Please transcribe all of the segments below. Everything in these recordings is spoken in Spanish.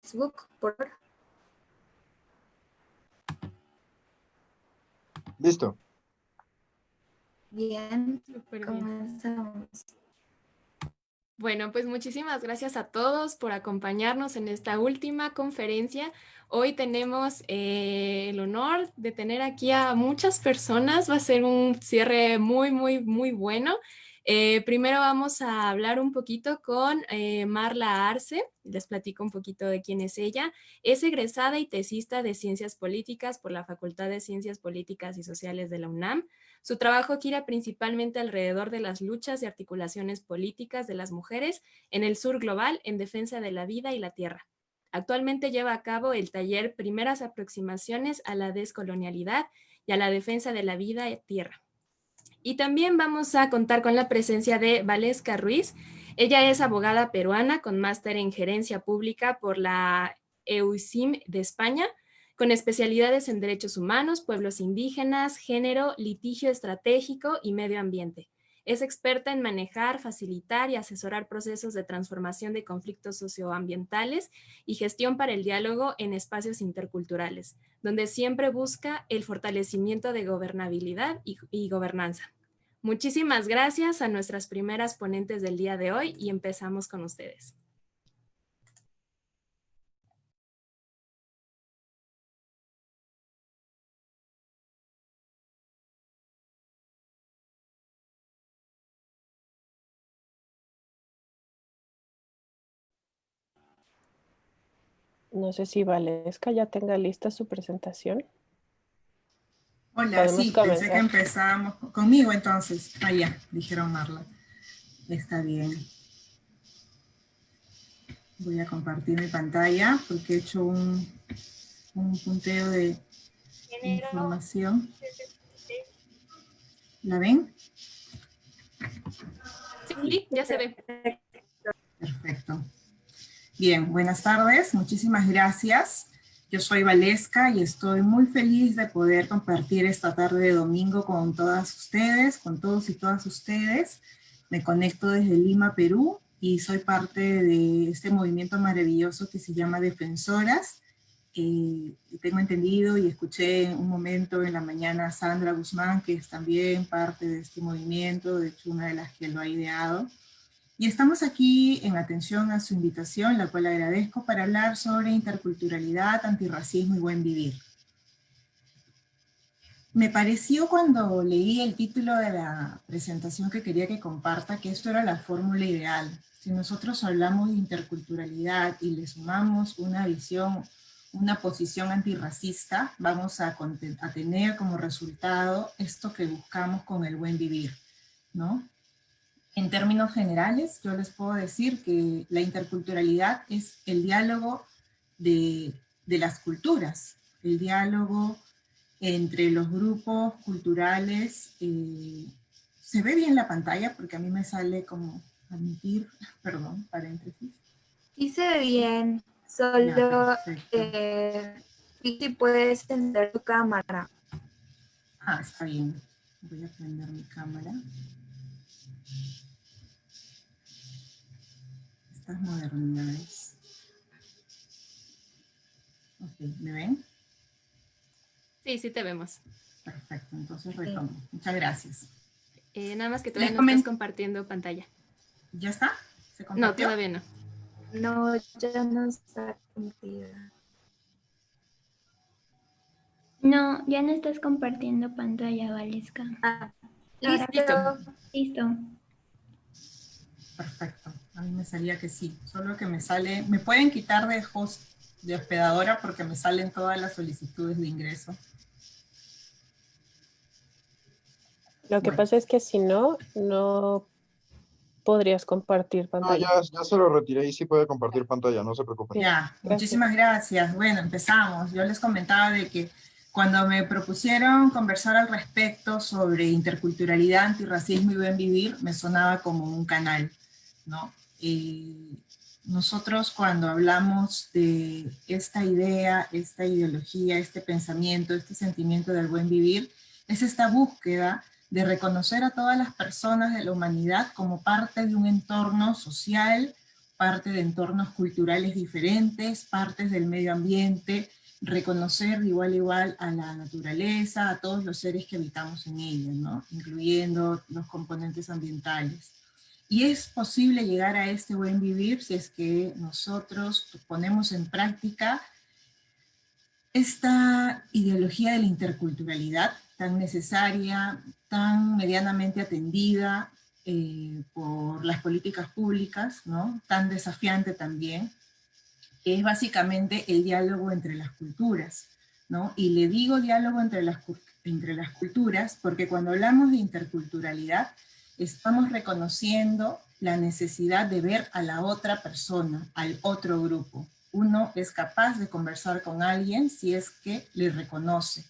Facebook, por favor. Listo. Bien, Súper bien. comenzamos. Bueno, pues muchísimas gracias a todos por acompañarnos en esta última conferencia. Hoy tenemos el honor de tener aquí a muchas personas. Va a ser un cierre muy bueno. Primero vamos a hablar un poquito con Marla Arce. Les platico un poquito de quién es ella. Es egresada y tesista de Ciencias Políticas por la Facultad de Ciencias Políticas y Sociales de la UNAM. Su trabajo gira principalmente alrededor de las luchas y articulaciones políticas de las mujeres en el sur global en defensa de la vida y la tierra. Actualmente lleva a cabo el taller Primeras aproximaciones a la descolonialidad y a la defensa de la vida y tierra. Y también vamos a contar con la presencia de Valesca Ruiz. Ella es abogada peruana con máster en gerencia pública por la EUSIM de España, con especialidades en derechos humanos, pueblos indígenas, género, litigio estratégico y medio ambiente. Es experta en manejar, facilitar y asesorar procesos de transformación de conflictos socioambientales y gestión para el diálogo en espacios interculturales, donde siempre busca el fortalecimiento de gobernabilidad y gobernanza. Muchísimas gracias a nuestras primeras ponentes del día de hoy y empezamos con ustedes. No sé si Valesca ya tenga lista su presentación. Hola, Podemos sí, comenzar. pensé que empezábamos conmigo entonces. Ah, ya, dijeron Marla. Está bien. Voy a compartir mi pantalla porque he hecho un punteo de información. ¿La ven? Sí, ya se ve. Perfecto. Bien, buenas tardes, muchísimas gracias. Yo soy Valesca y estoy muy feliz de poder compartir esta tarde de domingo con todas ustedes, con todos y todas ustedes. Me conecto desde Lima, Perú, y soy parte de este movimiento maravilloso que se llama Defensoras. Tengo entendido y escuché un momento en la mañana a Sandra Guzmán, que es también parte de este movimiento, de hecho una de las que lo ha ideado. Y estamos aquí en atención a su invitación, la cual agradezco, para hablar sobre interculturalidad, antirracismo y buen vivir. Me pareció cuando leí el título de la presentación que quería que comparta que esto era la fórmula ideal. Si nosotros hablamos de interculturalidad y le sumamos una visión, una posición antirracista, vamos a tener como resultado esto que buscamos con el buen vivir, ¿no? En términos generales, yo les puedo decir que la interculturalidad es el diálogo de las culturas, el diálogo entre los grupos culturales. ¿Se ve bien la pantalla? Porque a mí me sale como admitir, perdón, paréntesis. Sí se ve bien, solo si puedes encender tu cámara. Ah, está bien. Voy a prender mi cámara. Estas modernidades. Ok, ¿me ven? Sí, sí te vemos. Perfecto, entonces retomo. Muchas gracias. Nada más que todavía no estás compartiendo pantalla. ¿Ya está? ¿Se compartió? No, todavía no. No, ya no está compartida. No, ya no estás compartiendo pantalla, Valesca. Ah, Listo. Listo. Perfecto. A mí me salía que sí. Solo que me sale... Me pueden quitar de host, de hospedadora, porque me salen todas las solicitudes de ingreso. Lo que pasa es que si no, no podrías compartir pantalla. Ya se lo retiré y sí puede compartir pantalla, no se preocupen. Ya, Gracias. muchísimas gracias. Bueno, empezamos. Yo les comentaba de que cuando me propusieron conversar al respecto sobre interculturalidad, antirracismo y buen vivir, me sonaba como un canal, ¿no? Nosotros cuando hablamos de esta idea, esta ideología, este pensamiento, este sentimiento del buen vivir, es esta búsqueda de reconocer a todas las personas de la humanidad como parte de un entorno social, parte de entornos culturales diferentes, partes del medio ambiente, reconocer de igual a igual a la naturaleza, a todos los seres que habitamos en ella, ¿no? Incluyendo los componentes ambientales. Y es posible llegar a este buen vivir si es que nosotros ponemos en práctica esta ideología de la interculturalidad tan necesaria, tan medianamente atendida por las políticas públicas, ¿no? Tan desafiante también, que es básicamente el diálogo entre las culturas, ¿no? Y le digo diálogo entre las culturas porque cuando hablamos de interculturalidad estamos reconociendo la necesidad de ver a la otra persona, al otro grupo. Uno es capaz de conversar con alguien si es que le reconoce.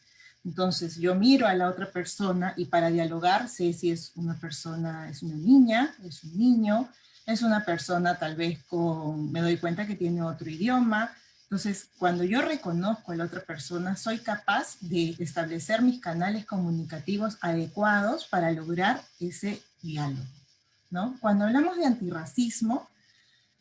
Entonces yo miro a la otra persona y para dialogar sé si es una persona, es una niña, es un niño, es una persona tal vez me doy cuenta que tiene otro idioma. Entonces cuando yo reconozco a la otra persona soy capaz de establecer mis canales comunicativos adecuados para lograr ese diálogo, ¿no? Cuando hablamos de antirracismo,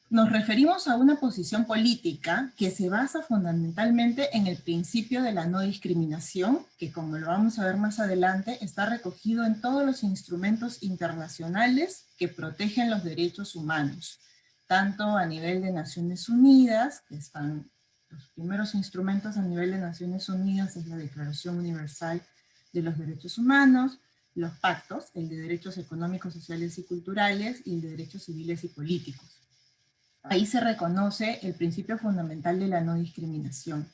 nos referimos a una posición política que se basa fundamentalmente en el principio de la no discriminación, que como lo vamos a ver más adelante, está recogido en todos los instrumentos internacionales que protegen los derechos humanos, tanto a nivel de Naciones Unidas, que están los primeros instrumentos a nivel de Naciones Unidas, es la Declaración Universal de los Derechos Humanos, los pactos, el de derechos económicos, sociales y culturales, y el de derechos civiles y políticos. Ahí se reconoce el principio fundamental de la no discriminación.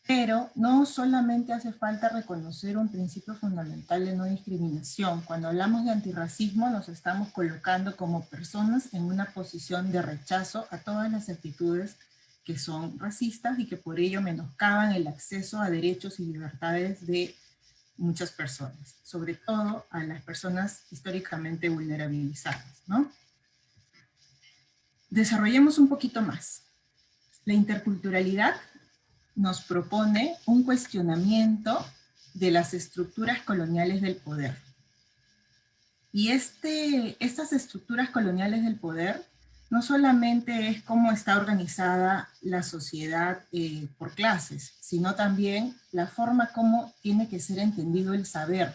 Pero no solamente hace falta reconocer un principio fundamental de no discriminación. Cuando hablamos de antirracismo nos estamos colocando como personas en una posición de rechazo a todas las actitudes que son racistas y que por ello menoscaban el acceso a derechos y libertades de muchas personas, sobre todo a las personas históricamente vulnerabilizadas, ¿no? Desarrollemos un poquito más. La interculturalidad nos propone un cuestionamiento de las estructuras coloniales del poder. Y estas estructuras coloniales del poder no solamente es cómo está organizada la sociedad por clases, sino también la forma como tiene que ser entendido el saber,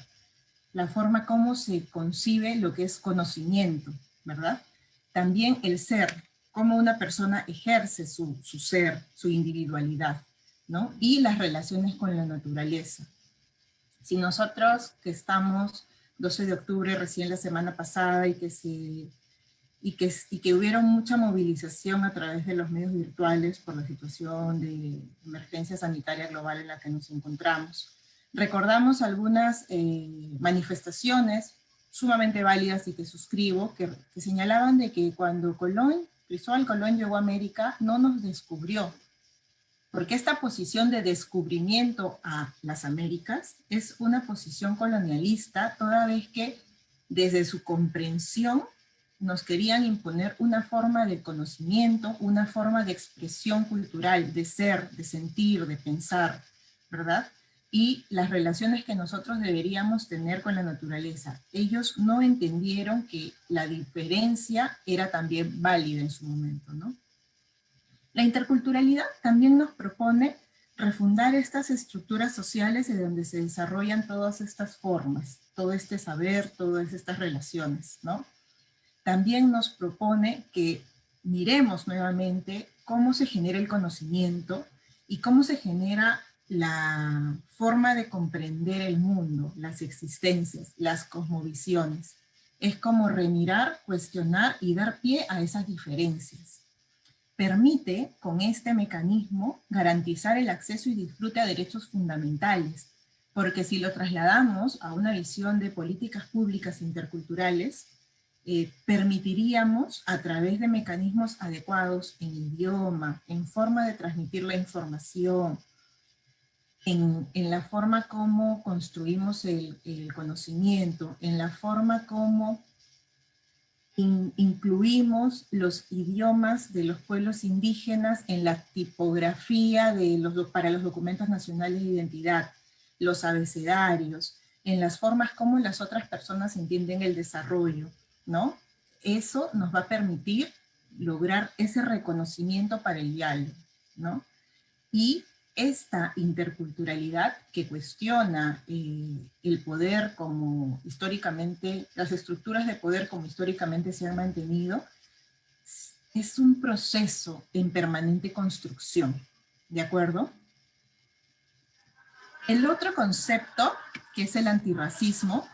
la forma como se concibe lo que es conocimiento, ¿verdad? También el ser, cómo una persona ejerce su ser, su individualidad, ¿no? Y las relaciones con la naturaleza. Si nosotros que estamos 12 de octubre, recién la semana pasada, y que hubieron mucha movilización a través de los medios virtuales por la situación de emergencia sanitaria global en la que nos encontramos, recordamos algunas manifestaciones sumamente válidas y que suscribo, que señalaban de que cuando Cristóbal Colón llegó a América, no nos descubrió, porque esta posición de descubrimiento a las Américas es una posición colonialista, toda vez que desde su comprensión nos querían imponer una forma de conocimiento, una forma de expresión cultural, de ser, de sentir, de pensar, ¿verdad? Y las relaciones que nosotros deberíamos tener con la naturaleza. Ellos no entendieron que la diferencia era también válida en su momento, ¿no? La interculturalidad también nos propone refundar estas estructuras sociales de donde se desarrollan todas estas formas, todo este saber, todas estas relaciones, ¿no? También nos propone que miremos nuevamente cómo se genera el conocimiento y cómo se genera la forma de comprender el mundo, las existencias, las cosmovisiones. Es como remirar, cuestionar y dar pie a esas diferencias. Permite, con este mecanismo, garantizar el acceso y disfrute a derechos fundamentales, porque si lo trasladamos a una visión de políticas públicas interculturales, permitiríamos, a través de mecanismos adecuados en idioma, en forma de transmitir la información, en la forma como construimos el conocimiento, en la forma como incluimos los idiomas de los pueblos indígenas en la tipografía para los documentos nacionales de identidad, los abecedarios, en las formas como las otras personas entienden el desarrollo, ¿no? Eso nos va a permitir lograr ese reconocimiento para el diálogo, ¿no? Y esta interculturalidad que cuestiona el poder como históricamente, las estructuras de poder como históricamente se han mantenido, es un proceso en permanente construcción, ¿de acuerdo? El otro concepto, que es el antirracismo,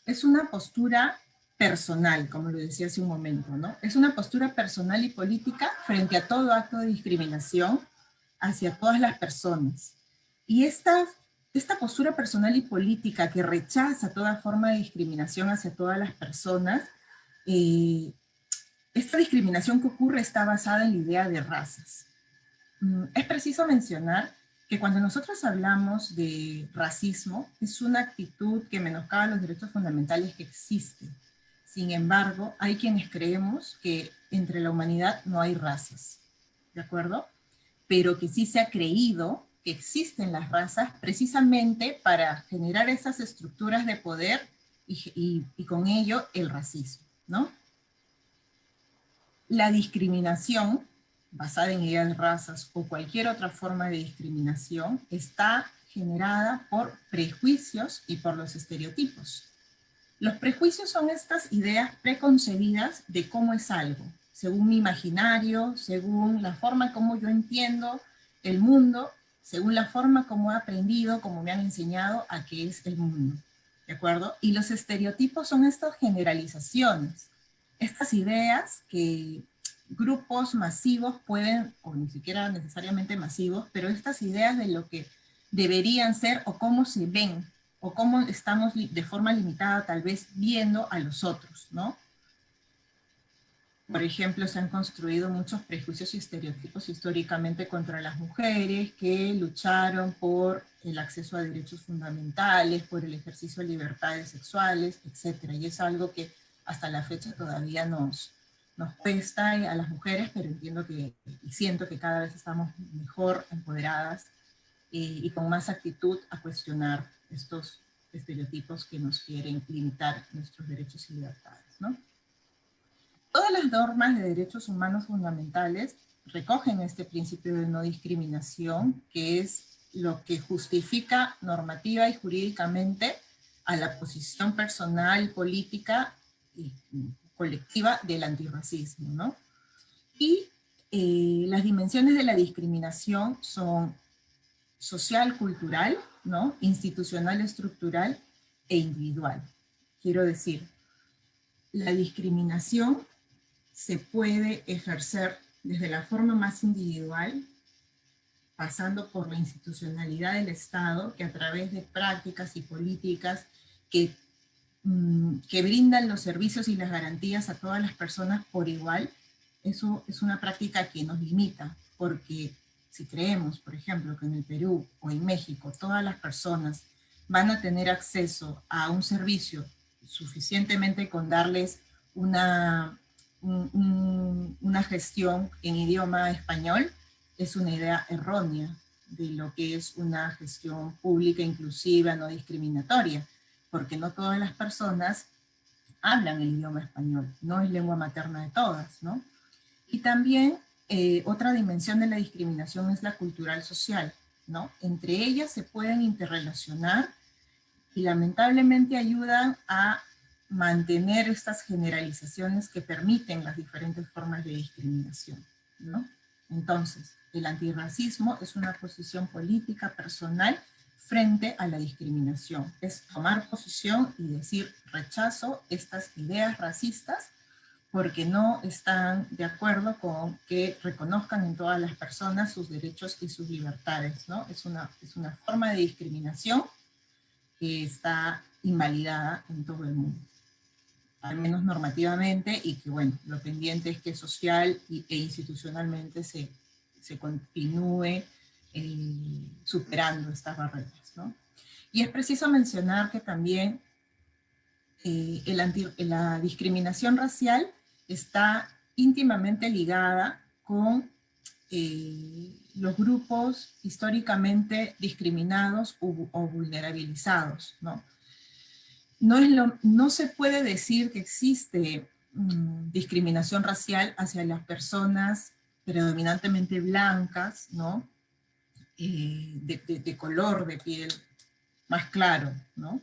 es una postura personal, como lo decía hace un momento, ¿no? Es una postura personal y política frente a todo acto de discriminación hacia todas las personas. Y esta postura personal y política que rechaza toda forma de discriminación hacia todas las personas, esta discriminación que ocurre está basada en la idea de razas. Es preciso mencionar que cuando nosotros hablamos de racismo, es una actitud que menoscaba los derechos fundamentales que existen. Sin embargo, hay quienes creemos que entre la humanidad no hay razas, ¿de acuerdo? Pero que sí se ha creído que existen las razas precisamente para generar esas estructuras de poder y con ello el racismo, ¿no? La discriminación basada en ideas de razas o cualquier otra forma de discriminación está generada por prejuicios y por los estereotipos. Los prejuicios son estas ideas preconcebidas de cómo es algo, según mi imaginario, según la forma como yo entiendo el mundo, según la forma como he aprendido, como me han enseñado a qué es el mundo, ¿de acuerdo? Y los estereotipos son estas generalizaciones, estas ideas que grupos masivos pueden, o ni siquiera necesariamente masivos, pero estas ideas de lo que deberían ser o cómo se ven, o cómo estamos de forma limitada tal vez viendo a los otros, ¿no? Por ejemplo, se han construido muchos prejuicios y estereotipos históricamente contra las mujeres que lucharon por el acceso a derechos fundamentales, por el ejercicio de libertades sexuales, etc. Y es algo que hasta la fecha todavía nos cuesta a las mujeres, pero entiendo que, y siento que cada vez estamos mejor empoderadas y con más actitud a cuestionar estos estereotipos que nos quieren limitar nuestros derechos y libertades, ¿no? Todas las normas de derechos humanos fundamentales recogen este principio de no discriminación, que es lo que justifica normativa y jurídicamente a la posición personal, política y colectiva del antirracismo, ¿no? Y las dimensiones de la discriminación son social, cultural, ¿no? Institucional, estructural e individual. Quiero decir, la discriminación se puede ejercer desde la forma más individual, pasando por la institucionalidad del Estado, que a través de prácticas y políticas que brindan los servicios y las garantías a todas las personas por igual, eso es una práctica que nos limita, porque si creemos, por ejemplo, que en el Perú o en México todas las personas van a tener acceso a un servicio suficientemente con darles una gestión en idioma español, es una idea errónea de lo que es una gestión pública inclusiva, no discriminatoria, porque no todas las personas hablan el idioma español, no es lengua materna de todas, ¿no? Y también otra dimensión de la discriminación es la cultural social, ¿no? Entre ellas se pueden interrelacionar y lamentablemente ayudan a mantener estas generalizaciones que permiten las diferentes formas de discriminación, ¿no? Entonces, el antirracismo es una posición política personal frente a la discriminación. Es tomar posición y decir rechazo estas ideas racistas porque no están de acuerdo con que reconozcan en todas las personas sus derechos y sus libertades, ¿no? Es una forma de discriminación que está invalidada en todo el mundo, al menos normativamente, y que, bueno, lo pendiente es que social e institucionalmente se continúe superando estas barreras, ¿no? Y es preciso mencionar que también la discriminación racial está íntimamente ligada con los grupos históricamente discriminados o vulnerabilizados, ¿no? No se puede decir que existe discriminación racial hacia las personas predominantemente blancas, ¿no? De color de piel más claro, ¿no?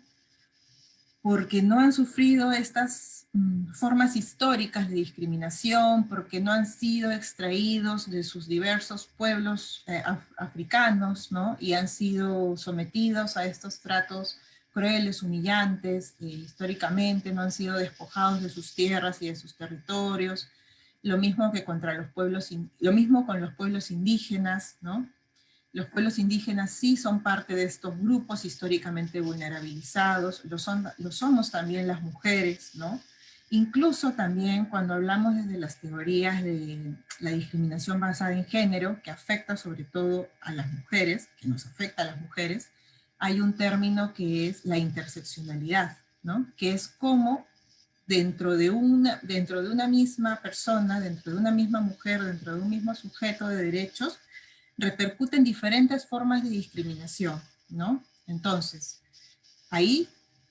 Porque no han sufrido estas formas históricas de discriminación, porque no han sido extraídos de sus diversos pueblos africanos, ¿no? Y han sido sometidos a estos tratos crueles, humillantes, históricamente no han sido despojados de sus tierras y de sus territorios, lo mismo que contra los pueblos, lo mismo con los pueblos indígenas, ¿no? Los pueblos indígenas sí son parte de estos grupos históricamente vulnerabilizados, lo somos también las mujeres, ¿no? Incluso también cuando hablamos desde las teorías de la discriminación basada en género, que afecta sobre todo a las mujeres, que nos afecta a las mujeres, hay un término que es la interseccionalidad, ¿no? Que es como dentro de una misma persona, dentro de una misma mujer, dentro de un mismo sujeto de derechos, repercuten diferentes formas de discriminación, ¿no? Entonces, ahí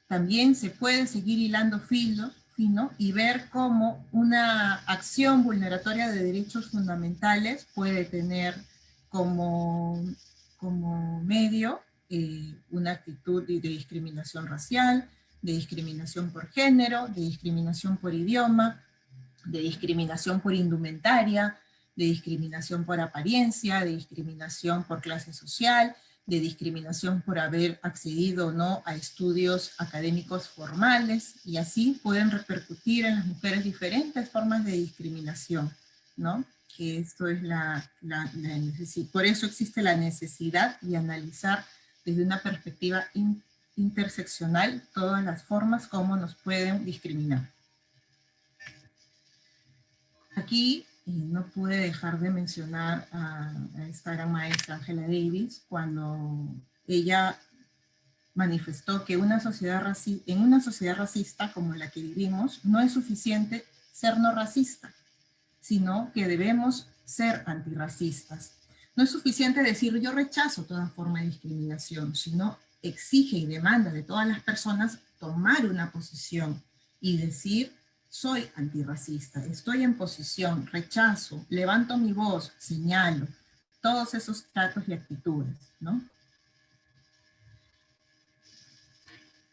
también se puede seguir hilando fino y ver cómo una acción vulneratoria de derechos fundamentales puede tener como medio una actitud de discriminación racial, de discriminación por género, de discriminación por idioma, de discriminación por indumentaria, de discriminación por apariencia, de discriminación por clase social, de discriminación por haber accedido o no a estudios académicos formales, y así pueden repercutir en las mujeres diferentes formas de discriminación, ¿no? Que esto es por eso existe la necesidad de analizar desde una perspectiva interseccional todas las formas como nos pueden discriminar. Aquí no pude dejar de mencionar a esta gran maestra Angela Davis cuando ella manifestó que en una sociedad racista como la que vivimos no es suficiente ser no racista, sino que debemos ser antirracistas. No es suficiente decir yo rechazo toda forma de discriminación, sino exige y demanda de todas las personas tomar una posición y decir soy antirracista, estoy en posición, rechazo, levanto mi voz, señalo, todos esos tratos y actitudes, ¿no?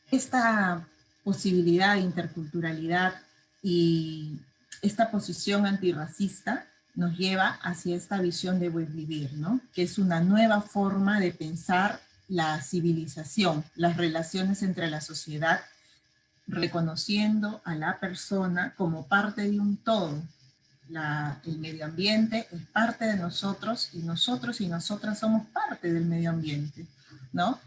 Esta posibilidad de interculturalidad y esta posición antirracista nos lleva hacia esta visión de buen vivir, ¿no? Que es una nueva forma de pensar la civilización, las relaciones entre la sociedad, reconociendo a la persona como parte de un todo. El medio ambiente es parte de nosotros y nosotras somos parte del medio ambiente, ¿no?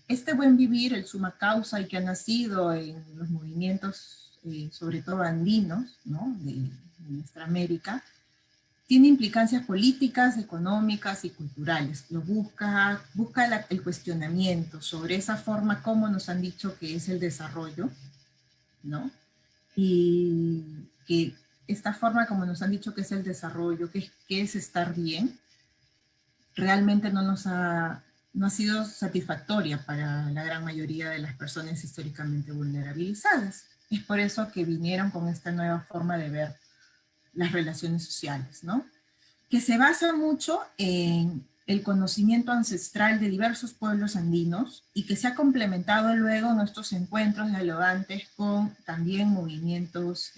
Este buen vivir, el summa causa y que ha nacido en los movimientos, sobre todo andinos, ¿no? de nuestra América, tiene implicancias políticas, económicas y culturales. Busca el cuestionamiento sobre esa forma como nos han dicho que es el desarrollo, ¿no? Y que esta forma como nos han dicho que es el desarrollo, que es estar bien, realmente no ha sido satisfactoria para la gran mayoría de las personas históricamente vulnerabilizadas. Es por eso que vinieron con esta nueva forma de ver las relaciones sociales, ¿no? Que se basa mucho en el conocimiento ancestral de diversos pueblos andinos y que se ha complementado luego en nuestros encuentros dialogantes con también movimientos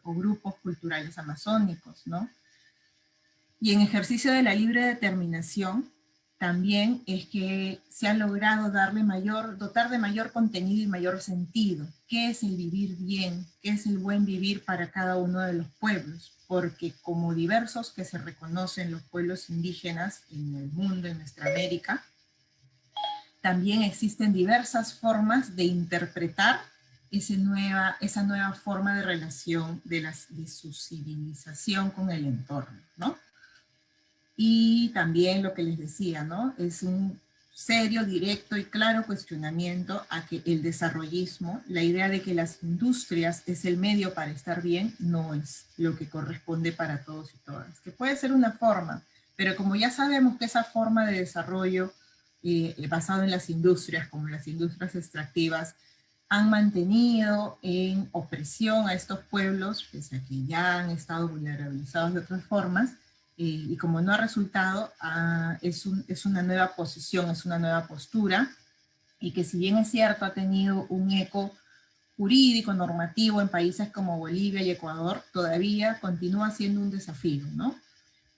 o grupos culturales amazónicos, ¿no? Y en ejercicio de la libre determinación, también es que se ha logrado dotar de mayor contenido y mayor sentido. ¿Qué es el vivir bien? ¿Qué es el buen vivir para cada uno de los pueblos? Porque como diversos que se reconocen los pueblos indígenas en el mundo, en nuestra América, también existen diversas formas de interpretar esa nueva forma de relación de su civilización con el entorno, ¿no? Y también lo que les decía, ¿no? Es un serio, directo y claro cuestionamiento a que el desarrollismo, la idea de que las industrias es el medio para estar bien, no es lo que corresponde para todos y todas. Que puede ser una forma, pero como ya sabemos que esa forma de desarrollo basado en las industrias, como las industrias extractivas, han mantenido en opresión a estos pueblos, pese a que ya han estado vulnerabilizados de otras formas, y como no ha resultado, es una nueva posición, es una nueva postura, y que si bien es cierto ha tenido un eco jurídico, normativo en países como Bolivia y Ecuador, todavía continúa siendo un desafío, ¿no?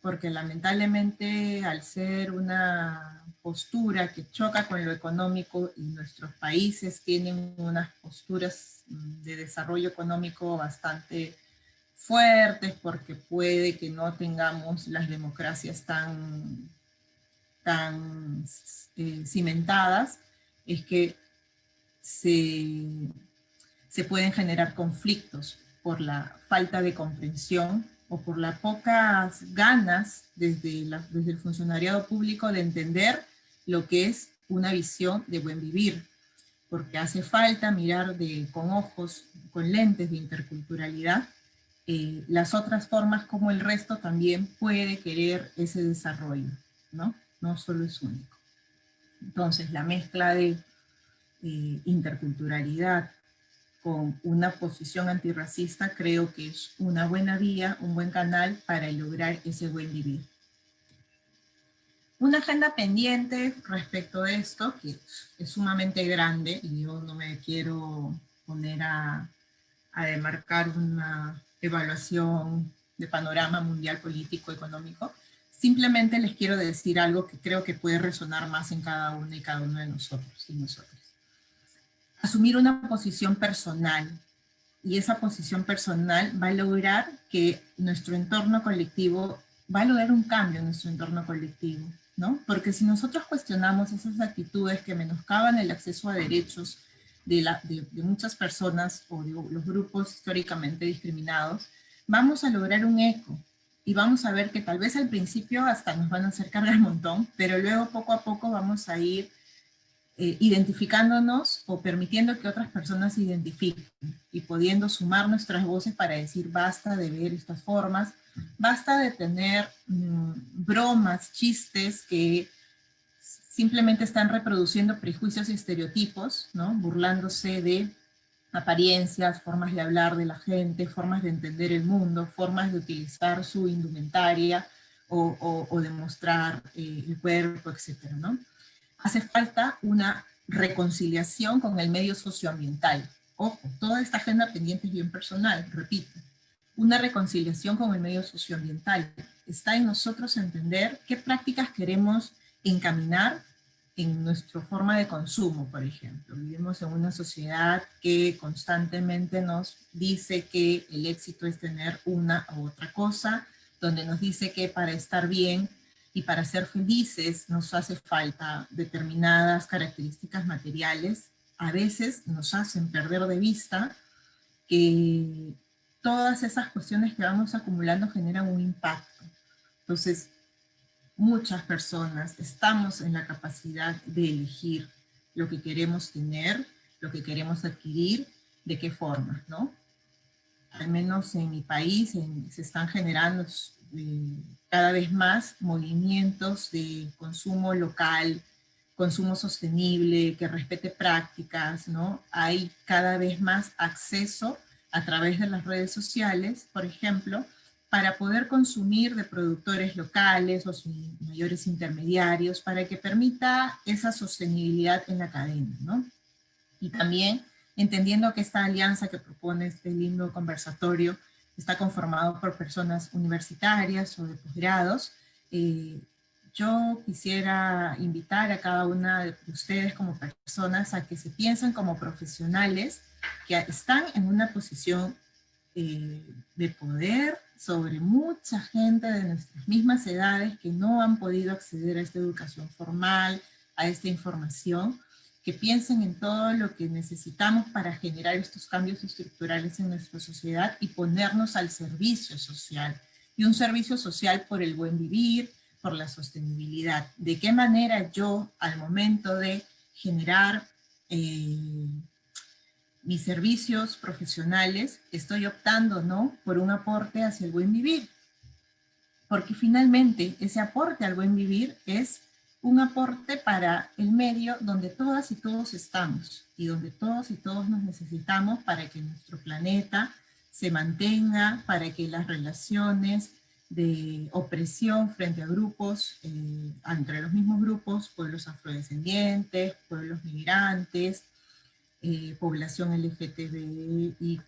Porque lamentablemente al ser una postura que choca con lo económico y nuestros países tienen unas posturas de desarrollo económico bastante fuertes, porque puede que no tengamos las democracias tan cimentadas, es que se pueden generar conflictos por la falta de comprensión o por las pocas ganas desde el funcionariado público de entender lo que es una visión de buen vivir, porque hace falta mirar con lentes de interculturalidad, las otras formas como el resto también puede querer ese desarrollo, ¿no? No solo es único. Entonces la mezcla de interculturalidad con una posición antirracista creo que es una buena vía, un buen canal para lograr ese buen vivir. Una agenda pendiente respecto de esto, que es sumamente grande, y yo no me quiero poner a demarcar una evaluación de panorama mundial político económico, simplemente les quiero decir algo que creo que puede resonar más en cada uno y cada uno de nosotros y nosotras. Asumir una posición personal, y esa posición personal va a lograr que nuestro entorno colectivo, va a lograr un cambio en nuestro entorno colectivo, ¿no? Porque si nosotros cuestionamos esas actitudes que menoscaban el acceso a derechos de muchas personas o de los grupos históricamente discriminados, vamos a lograr un eco, y vamos a ver que tal vez al principio hasta nos van a hacer cargar un montón, pero luego poco a poco vamos a ir identificándonos o permitiendo que otras personas se identifiquen y pudiendo sumar nuestras voces para decir basta de ver estas formas, basta de tener bromas, chistes que simplemente están reproduciendo prejuicios y estereotipos, ¿no? Burlándose de apariencias, formas de hablar de la gente, formas de entender el mundo, formas de utilizar su indumentaria o de mostrar el cuerpo, etcétera, ¿no? Hace falta una reconciliación con el medio socioambiental. Ojo, toda esta agenda pendiente es bien personal, repito. Una reconciliación con el medio socioambiental. Está en nosotros entender qué prácticas queremos encaminar en nuestra forma de consumo, por ejemplo. Vivimos en una sociedad que constantemente nos dice que el éxito es tener una u otra cosa, donde nos dice que para estar bien y para ser felices nos hace falta determinadas características materiales. A veces nos hacen perder de vista que todas esas cuestiones que vamos acumulando generan un impacto. Entonces, muchas personas estamos en la capacidad de elegir lo que queremos tener, lo que queremos adquirir, de qué forma, ¿no? Al menos en mi país se están generando cada vez más movimientos de consumo local, consumo sostenible, que respete prácticas, ¿no? Hay cada vez más acceso a través de las redes sociales, por ejemplo, para poder consumir de productores locales o sin mayores intermediarios, para que permita esa sostenibilidad en la cadena, ¿no? Y también entendiendo que esta alianza que propone este lindo conversatorio está conformado por personas universitarias o de posgrados, yo quisiera invitar a cada una de ustedes como personas a que se piensen como profesionales que están en una posición de poder sobre mucha gente de nuestras mismas edades que no han podido acceder a esta educación formal, a esta información, que piensen en todo lo que necesitamos para generar estos cambios estructurales en nuestra sociedad y ponernos al servicio social. Y un servicio social por el buen vivir, por la sostenibilidad. ¿De qué manera yo, al momento de generar mis servicios profesionales, estoy optando, ¿no?, por un aporte hacia el buen vivir? Porque finalmente ese aporte al buen vivir es un aporte para el medio donde todas y todos estamos, y donde todos y todos nos necesitamos para que nuestro planeta se mantenga, para que las relaciones de opresión frente a grupos, entre los mismos grupos, pueblos afrodescendientes, pueblos migrantes, población LGTBIQ+,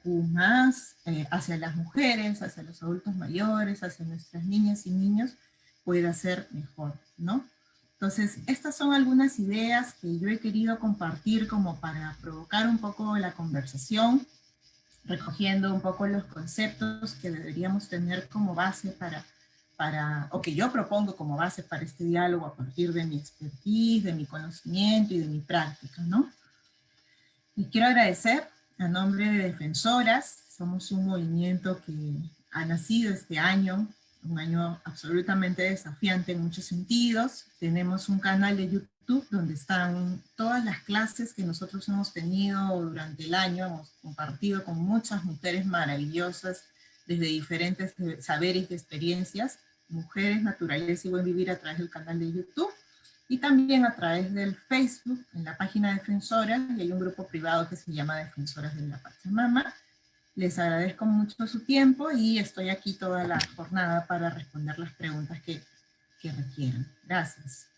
hacia las mujeres, hacia los adultos mayores, hacia nuestras niñas y niños, pueda ser mejor, ¿no? Entonces, estas son algunas ideas que yo he querido compartir como para provocar un poco la conversación, recogiendo un poco los conceptos que deberíamos tener como base o que yo propongo como base para este diálogo a partir de mi expertise, de mi conocimiento y de mi práctica, ¿no? Y quiero agradecer a nombre de Defensoras. Somos un movimiento que ha nacido este año, un año absolutamente desafiante en muchos sentidos. Tenemos un canal de YouTube donde están todas las clases que nosotros hemos tenido durante el año, hemos compartido con muchas mujeres maravillosas desde diferentes saberes y experiencias, mujeres, naturaleza y buen vivir a través del canal de YouTube, y también a través del Facebook, en la página Defensoras, y hay un grupo privado que se llama Defensoras de la Pachamama. Les agradezco mucho su tiempo y estoy aquí toda la jornada para responder las preguntas que requieran. Gracias.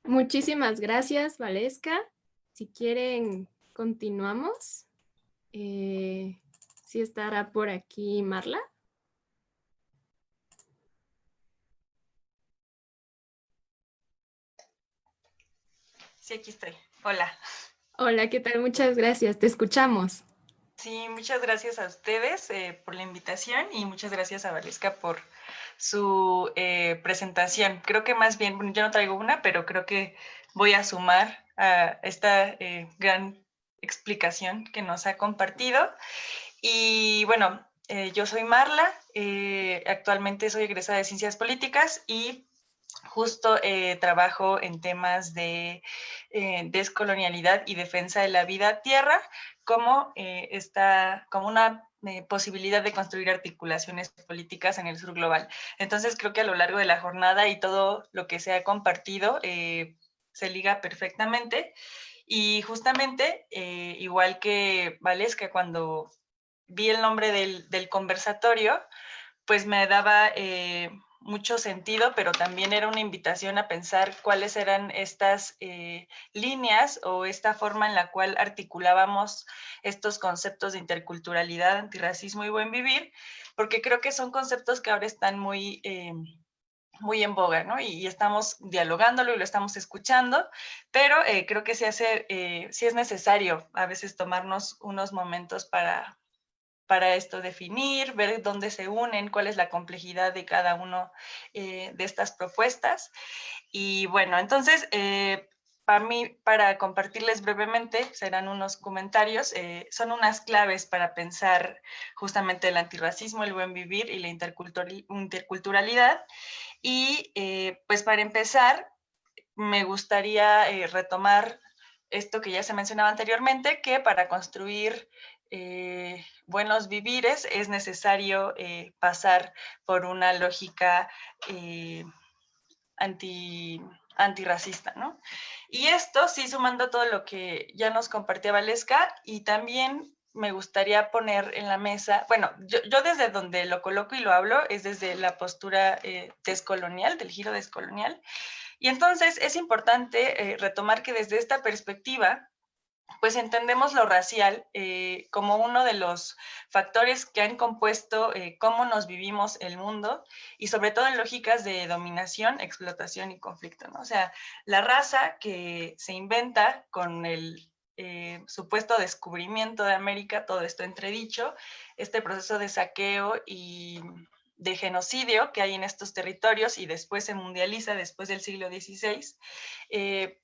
Muchísimas gracias, Valesca. Si quieren, continuamos. Sí estará por aquí Marla. Sí, aquí estoy. Hola. Hola, ¿qué tal? Muchas gracias. Te escuchamos. Sí, muchas gracias a ustedes por la invitación y muchas gracias a Valesca por su presentación. Creo que más bien, bueno, yo no traigo una, pero creo que voy a sumar a esta gran explicación que nos ha compartido. Y bueno, yo soy Marla, actualmente soy egresada de Ciencias Políticas y justo trabajo en temas de descolonialidad y defensa de la vida tierra como una posibilidad de construir articulaciones políticas en el sur global. Entonces creo que a lo largo de la jornada y todo lo que se ha compartido se liga perfectamente. Y justamente, igual que Valesca, cuando vi el nombre del conversatorio, pues me daba mucho sentido, pero también era una invitación a pensar cuáles eran estas líneas o esta forma en la cual articulábamos estos conceptos de interculturalidad, antirracismo y buen vivir, porque creo que son conceptos que ahora están muy en boga, ¿no? Y estamos dialogándolo y lo estamos escuchando, pero creo que sí es necesario a veces tomarnos unos momentos para esto definir, ver dónde se unen, cuál es la complejidad de cada uno de estas propuestas. Y bueno, entonces, para compartirles brevemente, serán unos comentarios, son unas claves para pensar justamente el antirracismo, el buen vivir y la interculturalidad. Y pues para empezar, me gustaría retomar esto que ya se mencionaba anteriormente, que para construir buenos vivires es necesario pasar por una lógica antirracista, ¿no? Y esto sí sumando todo lo que ya nos compartía Valesca, y también me gustaría poner en la mesa, bueno, yo desde donde lo coloco y lo hablo es desde la postura descolonial, del giro descolonial, y entonces es importante retomar que desde esta perspectiva, pues entendemos lo racial como uno de los factores que han compuesto cómo nos vivimos el mundo, y sobre todo en lógicas de dominación, explotación y conflicto, ¿no? O sea, la raza que se inventa con el supuesto descubrimiento de América, todo esto entredicho, este proceso de saqueo y de genocidio que hay en estos territorios y después se mundializa después del siglo XVI,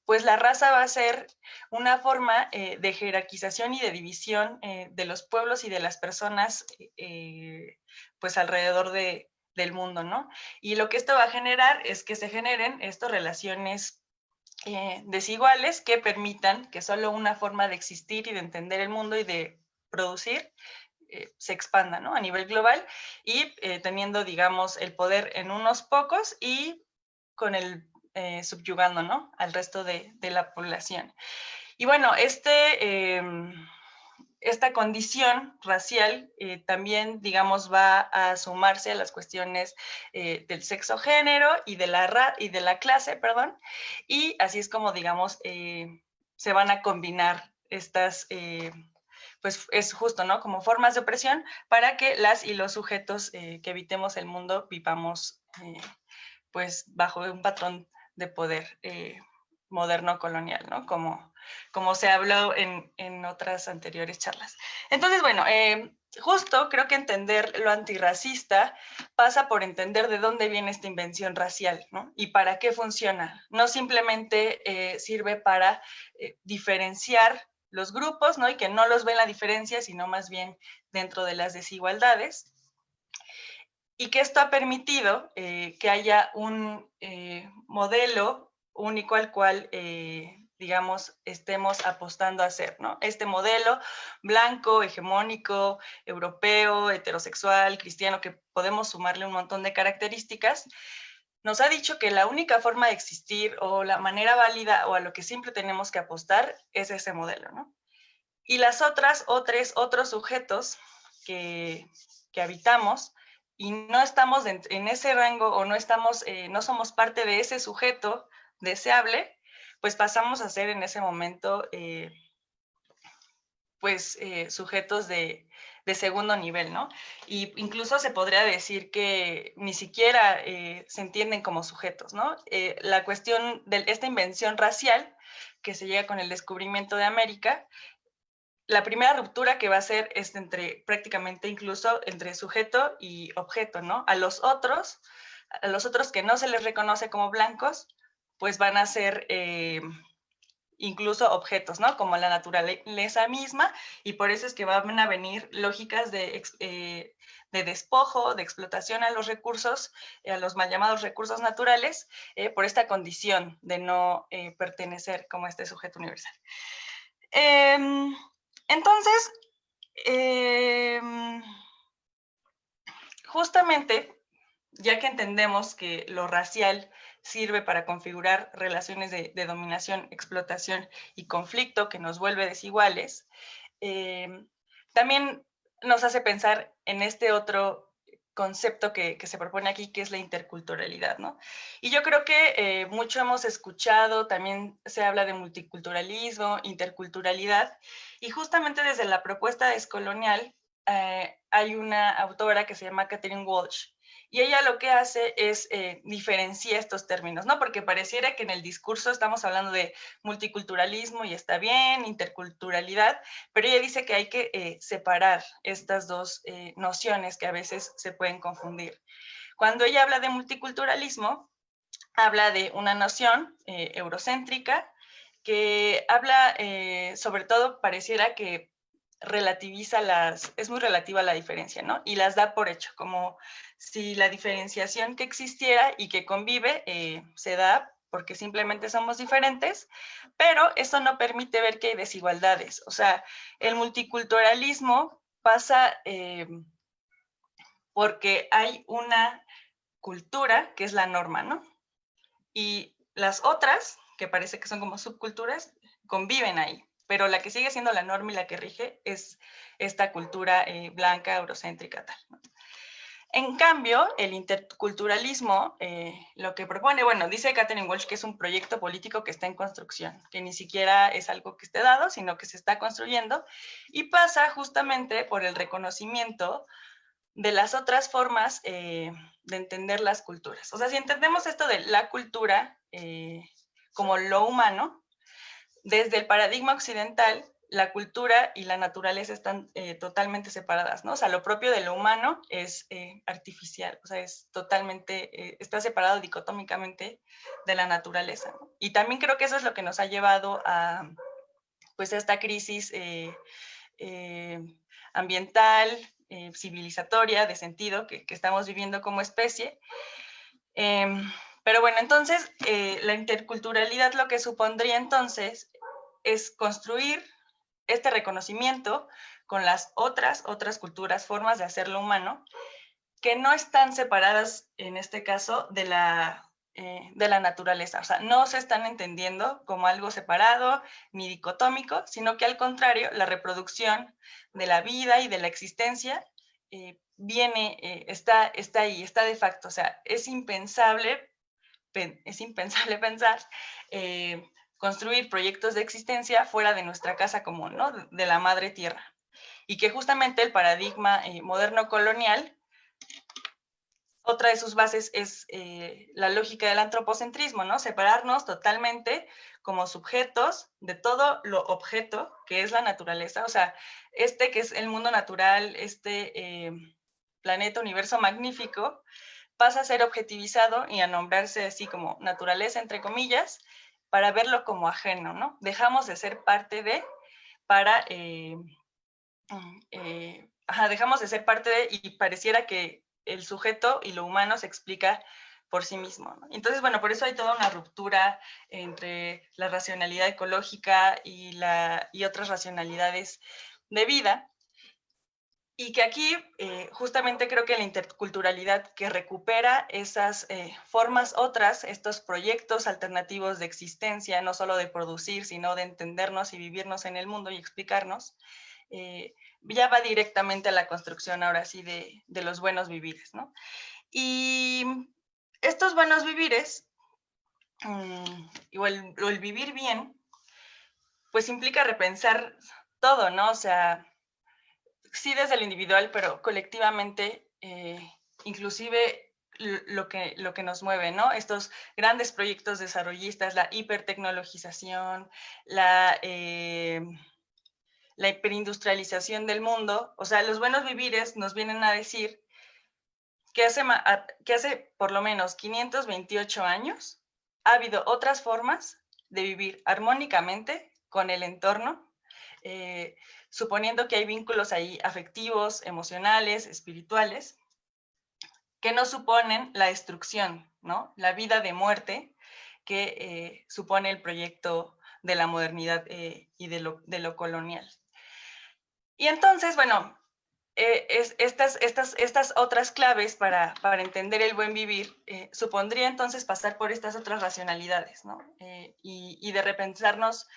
pues la raza va a ser una forma de jerarquización y de división de los pueblos y de las personas pues alrededor de del mundo, ¿no? Y lo que esto va a generar es que se generen estas relaciones desiguales que permitan que solo una forma de existir y de entender el mundo y de producir se expanda, ¿no? A nivel global y teniendo, digamos, el poder en unos pocos y con el subyugando, ¿no? Al resto de la población. Y bueno, esta condición racial también, digamos, va a sumarse a las cuestiones del sexo-género y de la clase, perdón, y así es como, digamos, se van a combinar estas, pues es justo, ¿no? Como formas de opresión para que las y los sujetos que habitemos el mundo vivamos, pues, bajo un patrón de poder moderno colonial, ¿no? Como se habló en otras anteriores charlas. Entonces, bueno, justo creo que entender lo antirracista pasa por entender de dónde viene esta invención racial, ¿no? Y para qué funciona. No simplemente sirve para diferenciar los grupos, ¿no? Y que no los ven la diferencia, sino más bien dentro de las desigualdades. Y que esto ha permitido que haya un modelo único al cual, digamos, estemos apostando a hacer, ¿no? Este modelo blanco, hegemónico, europeo, heterosexual, cristiano, que podemos sumarle un montón de características, nos ha dicho que la única forma de existir o la manera válida o a lo que siempre tenemos que apostar es ese modelo, ¿no? Y las otros sujetos que habitamos y no estamos en ese rango o no somos parte de ese sujeto deseable, pues pasamos a ser en ese momento sujetos de segundo nivel, ¿no? Y incluso se podría decir que ni siquiera se entienden como sujetos, ¿no? La cuestión de esta invención racial que se llega con el descubrimiento de América, la primera ruptura que va a ser es prácticamente incluso entre sujeto y objeto, ¿no? A los otros que no se les reconoce como blancos, pues van a ser incluso objetos, ¿no? Como la naturaleza misma, y por eso es que van a venir lógicas de despojo, de explotación a los recursos, a los mal llamados recursos naturales, por esta condición de no pertenecer como este sujeto universal. Entonces, justamente, ya que entendemos que lo racial sirve para configurar relaciones de dominación, explotación y conflicto que nos vuelve desiguales, también nos hace pensar en este otro concepto que se propone aquí, que es la interculturalidad, ¿no? Y yo creo que mucho hemos escuchado, también se habla de multiculturalismo, interculturalidad, y justamente desde la propuesta descolonial hay una autora que se llama Catherine Walsh, y ella lo que hace es diferenciar estos términos, ¿no? Porque pareciera que en el discurso estamos hablando de multiculturalismo y está bien, interculturalidad, pero ella dice que hay que separar estas dos nociones que a veces se pueden confundir. Cuando ella habla de multiculturalismo, habla de una noción eurocéntrica que habla, sobre todo, pareciera que relativiza es muy relativa a la diferencia, ¿no? Y las da por hecho, como si la diferenciación que existiera y que convive se da porque simplemente somos diferentes, pero eso no permite ver que hay desigualdades. O sea, el multiculturalismo pasa porque hay una cultura que es la norma, ¿no? Y las otras, que parece que son como subculturas, conviven ahí. Pero la que sigue siendo la norma y la que rige es esta cultura blanca, eurocéntrica, tal, ¿no? En cambio, el interculturalismo lo que propone, bueno, dice Catherine Walsh que es un proyecto político que está en construcción, que ni siquiera es algo que esté dado, sino que se está construyendo, y pasa justamente por el reconocimiento de las otras formas de entender las culturas. O sea, si entendemos esto de la cultura como lo humano, desde el paradigma occidental, la cultura y la naturaleza están totalmente separadas, ¿no? O sea, lo propio de lo humano es artificial, o sea, es totalmente, está separado dicotómicamente de la naturaleza, ¿no? Y también creo que eso es lo que nos ha llevado a, pues, a esta crisis ambiental, civilizatoria, de sentido, que estamos viviendo como especie. Pero bueno, entonces, la interculturalidad lo que supondría entonces es construir este reconocimiento con las otras culturas, formas de hacerlo humano, que no están separadas, en este caso, de la naturaleza. O sea, no se están entendiendo como algo separado ni dicotómico, sino que al contrario, la reproducción de la vida y de la existencia está ahí, está de facto. O sea, es impensable pensar construir proyectos de existencia fuera de nuestra casa común, ¿no? De la madre tierra. Y que justamente el paradigma moderno colonial, otra de sus bases es la lógica del antropocentrismo, ¿no? Separarnos totalmente como sujetos de todo lo objeto que es la naturaleza. O sea, que es el mundo natural, planeta, universo magnífico, pasa a ser objetivizado y a nombrarse así como naturaleza, entre comillas, para verlo como ajeno, ¿no? Dejamos de ser parte de, dejamos de ser parte de, y pareciera que el sujeto y lo humano se explica por sí mismo, ¿no? Entonces, bueno, por eso hay toda una ruptura entre la racionalidad ecológica y otras racionalidades de vida. Y que aquí justamente creo que la interculturalidad que recupera esas formas otras, estos proyectos alternativos de existencia, no solo de producir, sino de entendernos y vivirnos en el mundo y explicarnos, ya va directamente a la construcción ahora sí de los buenos vivires, ¿no? Y estos buenos vivires, o el vivir bien, pues implica repensar todo, ¿no? O sea, sí desde lo individual, pero colectivamente, inclusive lo que nos mueve, ¿no? Estos grandes proyectos desarrollistas, la hipertecnologización, la hiperindustrialización del mundo. O sea, los buenos vivires nos vienen a decir que hace por lo menos 528 años ha habido otras formas de vivir armónicamente con el entorno, suponiendo que hay vínculos ahí afectivos, emocionales, espirituales, que no suponen la destrucción, ¿no? La vida de muerte que supone el proyecto de la modernidad y de lo colonial. Y entonces, bueno, estas otras claves para entender el buen vivir supondría entonces pasar por estas otras racionalidades, ¿no? Y de repensarnos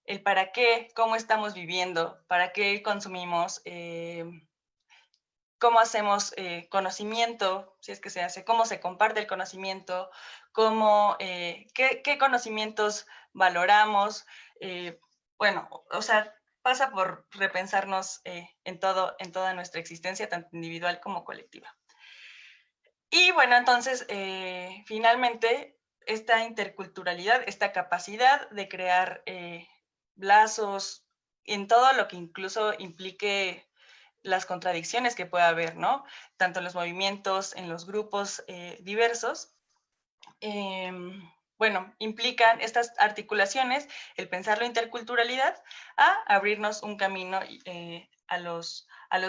el para qué, cómo estamos viviendo, para qué consumimos, cómo hacemos conocimiento, si es que se hace, cómo se comparte el conocimiento, qué conocimientos valoramos. Bueno, o sea, pasa por repensarnos en toda nuestra existencia, tanto individual como colectiva. Y bueno, entonces, finalmente, esta interculturalidad, esta capacidad de crear lazos en todo lo que incluso implique las contradicciones que pueda haber, ¿no? Tanto en los movimientos, en los grupos diversos, bueno, implican estas articulaciones, el pensar la interculturalidad, a abrirnos un camino a los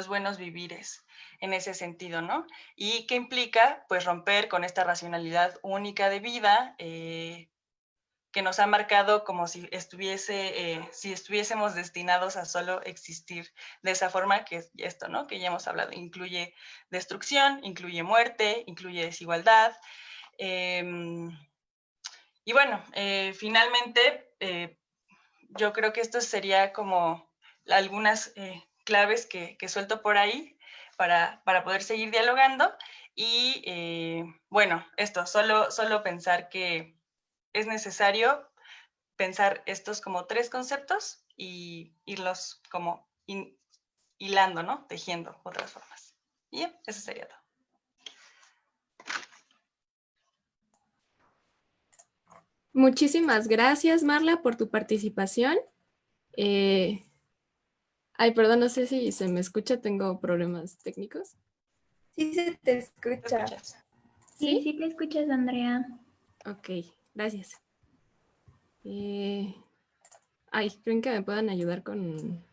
buenos vivires en ese sentido, ¿no? Y que implica, pues, romper con esta racionalidad única de vida, que nos ha marcado como si estuviésemos destinados a solo existir de esa forma, que es esto, ¿no? Que ya hemos hablado, incluye destrucción, incluye muerte, incluye desigualdad. Y bueno, finalmente, yo creo que esto sería como algunas claves que suelto por ahí para poder seguir dialogando. Y bueno, esto, solo pensar que es necesario pensar estos como tres conceptos y irlos como hilando, ¿no? Tejiendo otras formas. Y eso sería todo. Muchísimas gracias, Marla, por tu participación. Ay, perdón, no sé si se me escucha, tengo problemas técnicos. Sí se te escucha. Sí, sí te escuchas, Andrea. Ok, gracias. ¿Creen que me puedan ayudar con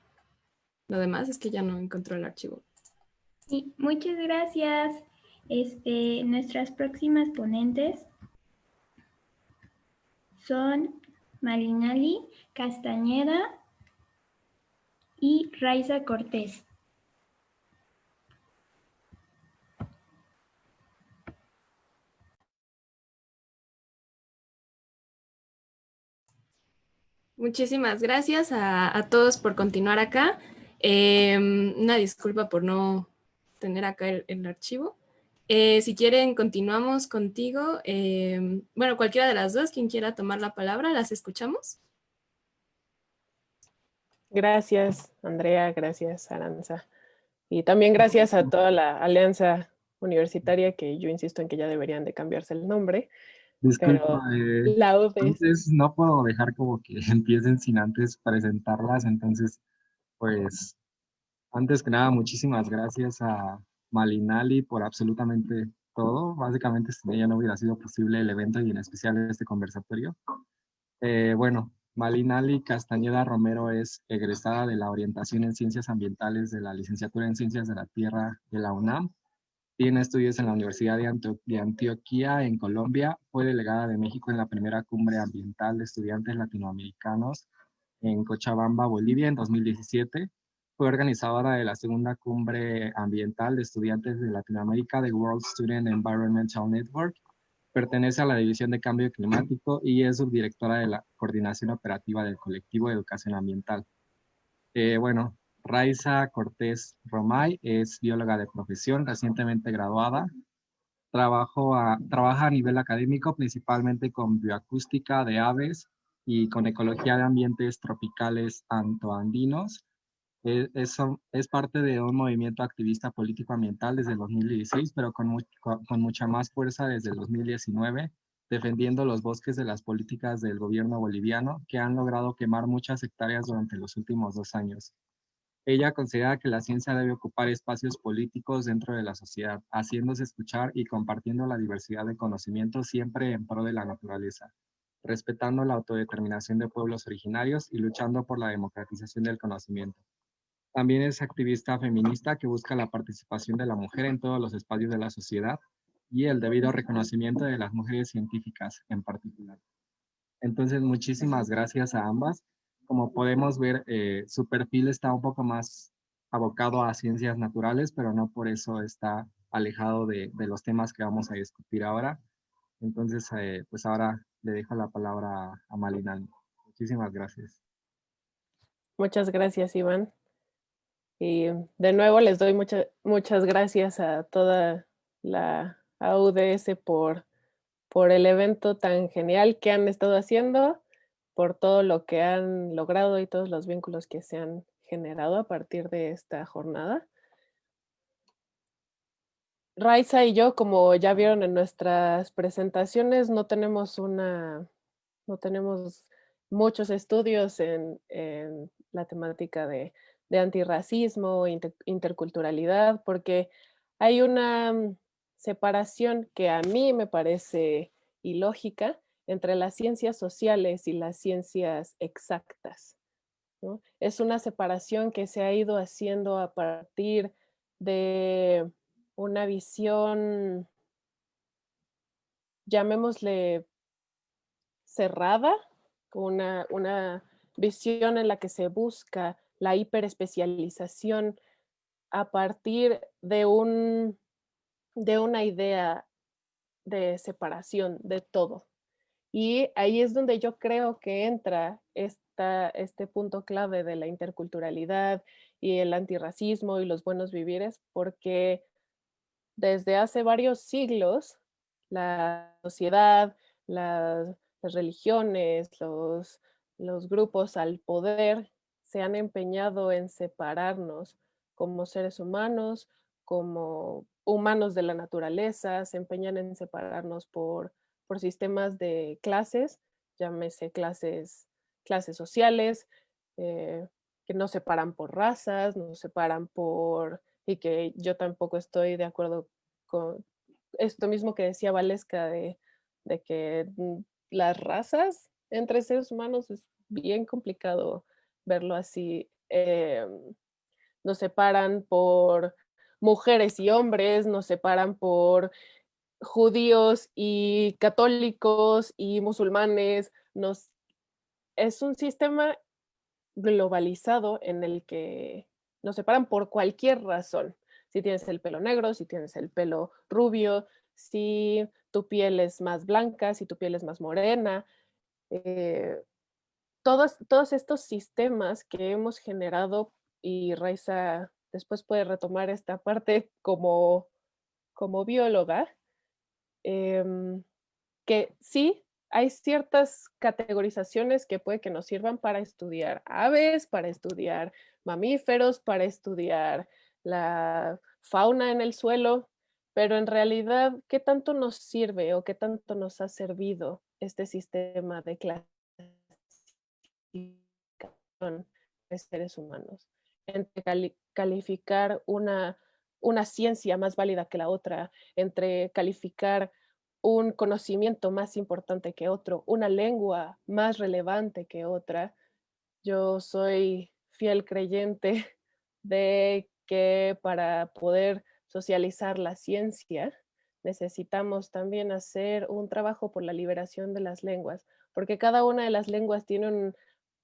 lo demás? Es que ya no encontré el archivo. Sí, muchas gracias. Nuestras próximas ponentes son Malinali Castañeda y Raiza Cortés. Muchísimas gracias a todos por continuar acá. Una disculpa por no tener acá el archivo. Si quieren, continuamos contigo. Bueno, cualquiera de las dos, quien quiera tomar la palabra, las escuchamos. Gracias, Andrea, gracias, Aranza. Y también gracias a toda la alianza universitaria, que yo insisto en que ya deberían de cambiarse el nombre, Disculpa, pero la UDES. entonces no puedo dejar como que empiecen sin antes presentarlas, entonces pues antes que nada muchísimas gracias a Malinali por absolutamente todo, básicamente sin ella no hubiera sido posible el evento y en especial este conversatorio. Bueno, Malinali Castañeda Romero es egresada de la orientación en Ciencias Ambientales de la Licenciatura en Ciencias de la Tierra de la UNAM. Tiene estudios en la Universidad de Antioquia, en Colombia. Fue delegada de México en la primera cumbre ambiental de estudiantes latinoamericanos en Cochabamba, Bolivia, en 2017. Fue organizadora de la segunda cumbre ambiental de estudiantes de Latinoamérica de World Student Environmental Network. Pertenece a la División de Cambio Climático y es subdirectora de la Coordinación Operativa del Colectivo de Educación Ambiental. Bueno, Raiza Cortés Romay es bióloga de profesión, recientemente graduada. Trabaja a nivel académico principalmente con bioacústica de aves y con ecología de ambientes tropicales antoandinos. Es parte de un movimiento activista político ambiental desde el 2016, pero con mucha más fuerza desde el 2019, defendiendo los bosques de las políticas del gobierno boliviano que han logrado quemar muchas hectáreas durante los últimos 2 años. Ella considera que la ciencia debe ocupar espacios políticos dentro de la sociedad, haciéndose escuchar y compartiendo la diversidad de conocimientos siempre en pro de la naturaleza, respetando la autodeterminación de pueblos originarios y luchando por la democratización del conocimiento. También es activista feminista que busca la participación de la mujer en todos los espacios de la sociedad y el debido reconocimiento de las mujeres científicas en particular. Entonces, muchísimas gracias a ambas. Como podemos ver, su perfil está un poco más abocado a ciencias naturales, pero no por eso está alejado de los temas que vamos a discutir ahora. Entonces, pues ahora le dejo la palabra a Malinali. Muchísimas gracias. Muchas gracias, Iván. Y de nuevo les doy muchas gracias a toda la AUDS por el evento tan genial que han estado haciendo, por todo lo que han logrado y todos los vínculos que se han generado a partir de esta jornada. Raiza y yo, como ya vieron en nuestras presentaciones, no tenemos muchos estudios en la temática de antirracismo, interculturalidad, porque hay una separación que a mí me parece ilógica entre las ciencias sociales y las ciencias exactas, ¿no? Es una separación que se ha ido haciendo a partir de una visión, llamémosle cerrada, una visión en la que se busca la hiperespecialización a partir de una idea de separación de todo. Y ahí es donde yo creo que entra este punto clave de la interculturalidad y el antirracismo y los buenos vivires, porque desde hace varios siglos la sociedad, las religiones, los grupos al poder se han empeñado en separarnos como seres humanos, como humanos de la naturaleza, se empeñan en separarnos por sistemas de clases, llámese clases sociales, que nos separan por razas, nos separan y que yo tampoco estoy de acuerdo con esto mismo que decía Valesca de que las razas entre seres humanos es bien complicado verlo así. Nos separan por mujeres y hombres, nos separan por judíos y católicos y musulmanes. Es un sistema globalizado en el que nos separan por cualquier razón. Si tienes el pelo negro, si tienes el pelo rubio, si tu piel es más blanca, si tu piel es más morena. Todos estos sistemas que hemos generado, y Raiza después puede retomar esta parte como bióloga, que sí, hay ciertas categorizaciones que puede que nos sirvan para estudiar aves, para estudiar mamíferos, para estudiar la fauna en el suelo, pero en realidad, ¿qué tanto nos sirve o qué tanto nos ha servido este sistema de clasificación de seres humanos? Entre calificar una ciencia más válida que la otra, entre calificar un conocimiento más importante que otro, una lengua más relevante que otra. Yo soy fiel creyente de que para poder socializar la ciencia necesitamos también hacer un trabajo por la liberación de las lenguas, porque cada una de las lenguas tiene un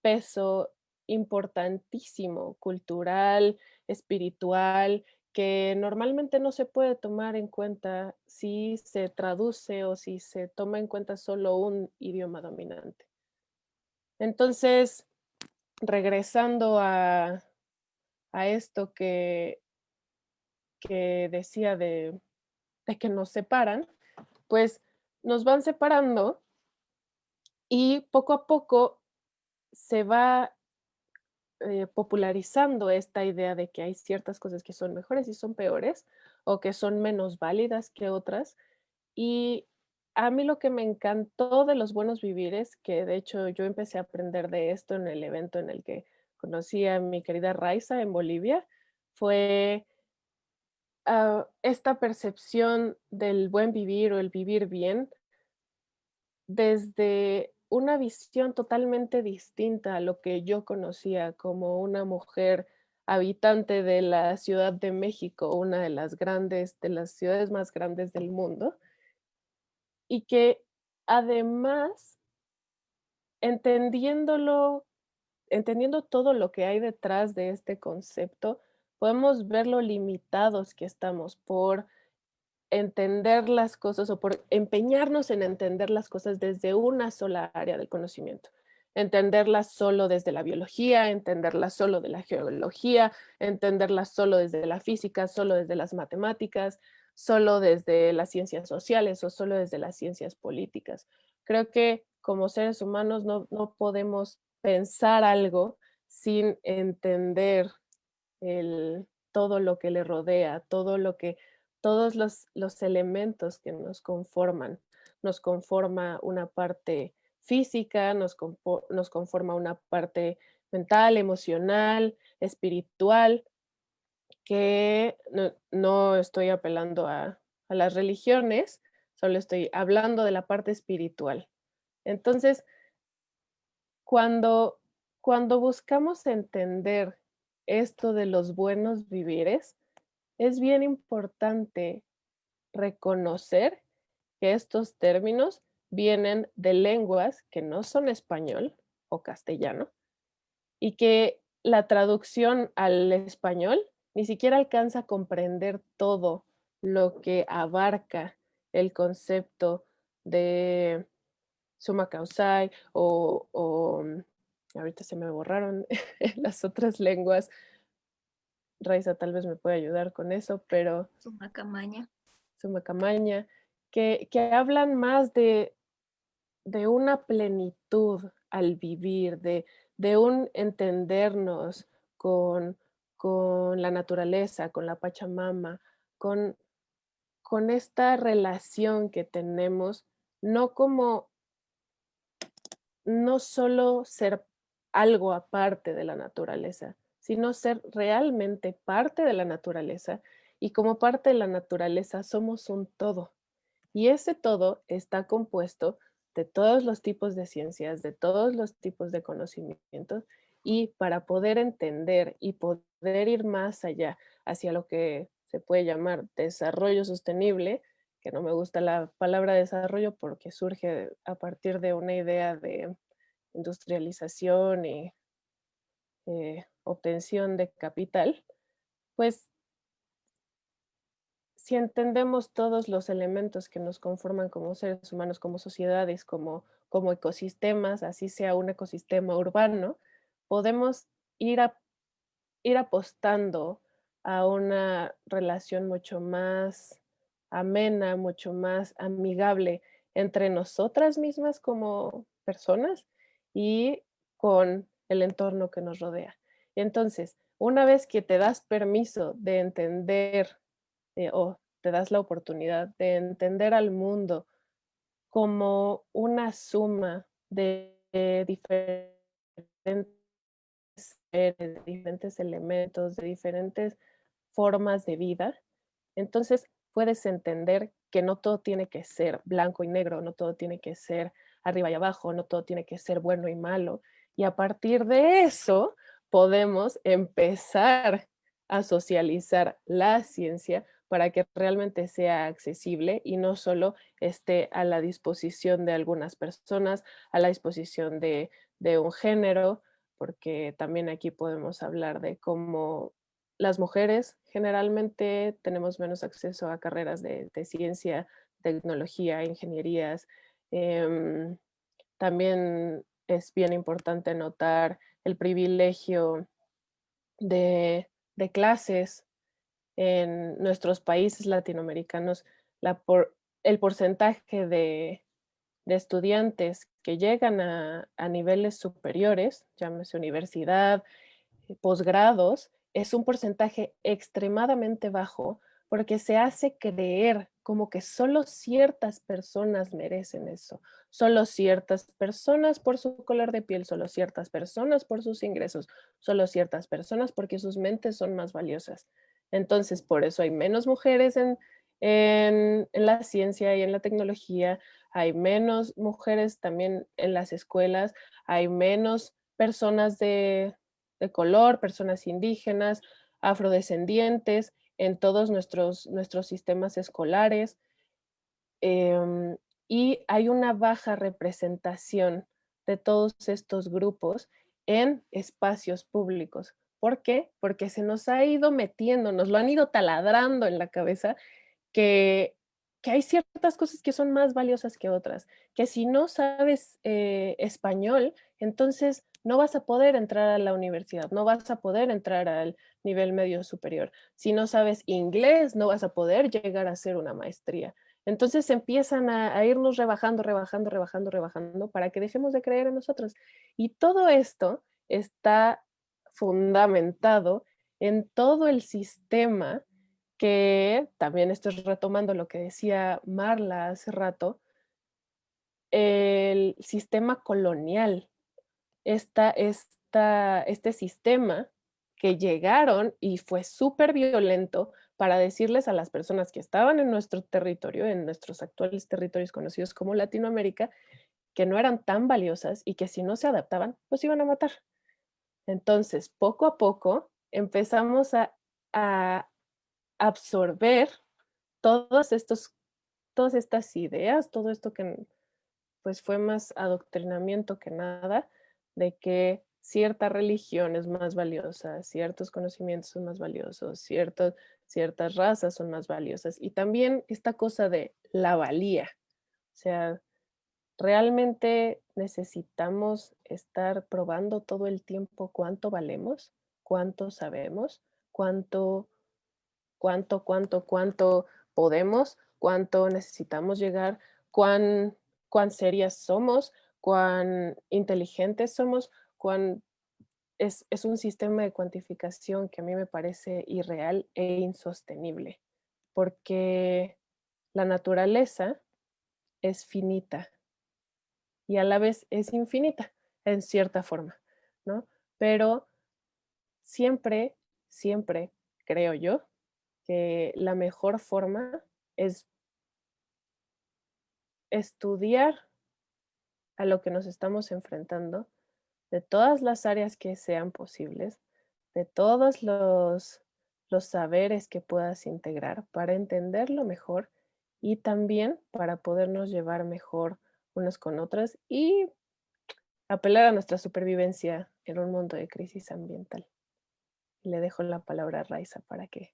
peso importantísimo, cultural, espiritual, que normalmente no se puede tomar en cuenta si se traduce o si se toma en cuenta solo un idioma dominante. Entonces, regresando a esto que decía de que nos separan, pues nos van separando y poco a poco se va popularizando esta idea de que hay ciertas cosas que son mejores y son peores, o que son menos válidas que otras. Y a mí lo que me encantó de los buenos vivires, que de hecho yo empecé a aprender de esto en el evento en el que conocí a mi querida Raiza en Bolivia, fue esta percepción del buen vivir o el vivir bien desde una visión totalmente distinta a lo que yo conocía como una mujer habitante de la Ciudad de México, una de las ciudades más grandes del mundo, y que además, entendiendo todo lo que hay detrás de este concepto, podemos ver lo limitados que estamos por entender las cosas o por empeñarnos en entender las cosas desde una sola área del conocimiento. Entenderlas solo desde la biología, entenderlas solo de la geología, entenderlas solo desde la física, solo desde las matemáticas, solo desde las ciencias sociales o solo desde las ciencias políticas. Creo que como seres humanos no podemos pensar algo sin entender todo lo que le rodea, todos los elementos que nos conforman. Nos conforma una parte física, nos conforma una parte mental, emocional, espiritual, que no estoy apelando a las religiones, solo estoy hablando de la parte espiritual. Entonces, cuando buscamos entender esto de los buenos vivires, es bien importante reconocer que estos términos vienen de lenguas que no son español o castellano y que la traducción al español ni siquiera alcanza a comprender todo lo que abarca el concepto de summa causai o ahorita se me borraron las otras lenguas. Raiza tal vez me puede ayudar con eso, pero Summa camaña. Summa camaña, que hablan más de una plenitud al vivir, de un entendernos con la naturaleza, con la Pachamama, con esta relación que tenemos, no solo ser algo aparte de la naturaleza, sino ser realmente parte de la naturaleza, y como parte de la naturaleza somos un todo. Y ese todo está compuesto de todos los tipos de ciencias, de todos los tipos de conocimientos, y para poder entender y poder ir más allá hacia lo que se puede llamar desarrollo sostenible, que no me gusta la palabra desarrollo porque surge a partir de una idea de industrialización y obtención de capital, pues si entendemos todos los elementos que nos conforman como seres humanos, como sociedades, como ecosistemas, así sea un ecosistema urbano, podemos ir, ir apostando a una relación mucho más amena, mucho más amigable entre nosotras mismas como personas y con el entorno que nos rodea. Entonces, una vez que te das permiso de entender o te das la oportunidad de entender al mundo como una suma de diferentes seres, de diferentes elementos, de diferentes formas de vida, entonces puedes entender que no todo tiene que ser blanco y negro, no todo tiene que ser arriba y abajo, no todo tiene que ser bueno y malo. Y a partir de eso podemos empezar a socializar la ciencia para que realmente sea accesible y no solo esté a la disposición de algunas personas, a la disposición de un género, porque también aquí podemos hablar de cómo las mujeres generalmente tenemos menos acceso a carreras de ciencia, tecnología, ingenierías. Em, También es bien importante notar el privilegio de clases en nuestros países latinoamericanos, el porcentaje de estudiantes que llegan a niveles superiores, llámese universidad, posgrados, es un porcentaje extremadamente bajo porque se hace creer como que solo ciertas personas merecen eso, solo ciertas personas por su color de piel, solo ciertas personas por sus ingresos, solo ciertas personas porque sus mentes son más valiosas. Entonces, por eso hay menos mujeres en la ciencia y en la tecnología, hay menos mujeres también en las escuelas, hay menos personas de color, personas indígenas, afrodescendientes, en todos nuestros sistemas escolares. Y hay una baja representación de todos estos grupos en espacios públicos. ¿Por qué? Porque se nos ha ido metiendo, nos lo han ido taladrando en la cabeza que, que hay ciertas cosas que son más valiosas que otras, que si no sabes español, entonces no vas a poder entrar a la universidad, no vas a poder entrar al nivel medio superior. Si no sabes inglés, no vas a poder llegar a hacer una maestría. Entonces empiezan a irnos rebajando, rebajando, rebajando, rebajando para que dejemos de creer en nosotros. Y todo esto está fundamentado en todo el sistema que también estoy retomando lo que decía Marla hace rato, el sistema colonial, este sistema que llegaron y fue súper violento para decirles a las personas que estaban en nuestro territorio, en nuestros actuales territorios conocidos como Latinoamérica, que no eran tan valiosas y que si no se adaptaban, pues iban a matar. Entonces, poco a poco empezamos a absorber todas estas ideas, todo esto que pues fue más adoctrinamiento que nada, de que cierta religión es más valiosa, ciertos conocimientos son más valiosos, ciertas razas son más valiosas. Y también esta cosa de la valía. O sea, realmente necesitamos estar probando todo el tiempo cuánto valemos, cuánto sabemos, cuánto podemos, cuánto necesitamos llegar, cuán serias somos, cuán inteligentes somos, es un sistema de cuantificación que a mí me parece irreal e insostenible, porque la naturaleza es finita y a la vez es infinita en cierta forma, ¿no? Pero siempre, siempre creo yo que la mejor forma es estudiar a lo que nos estamos enfrentando de todas las áreas que sean posibles, de todos los saberes que puedas integrar para entenderlo mejor y también para podernos llevar mejor unos con otros y apelar a nuestra supervivencia en un mundo de crisis ambiental. Le dejo la palabra a Raiza para que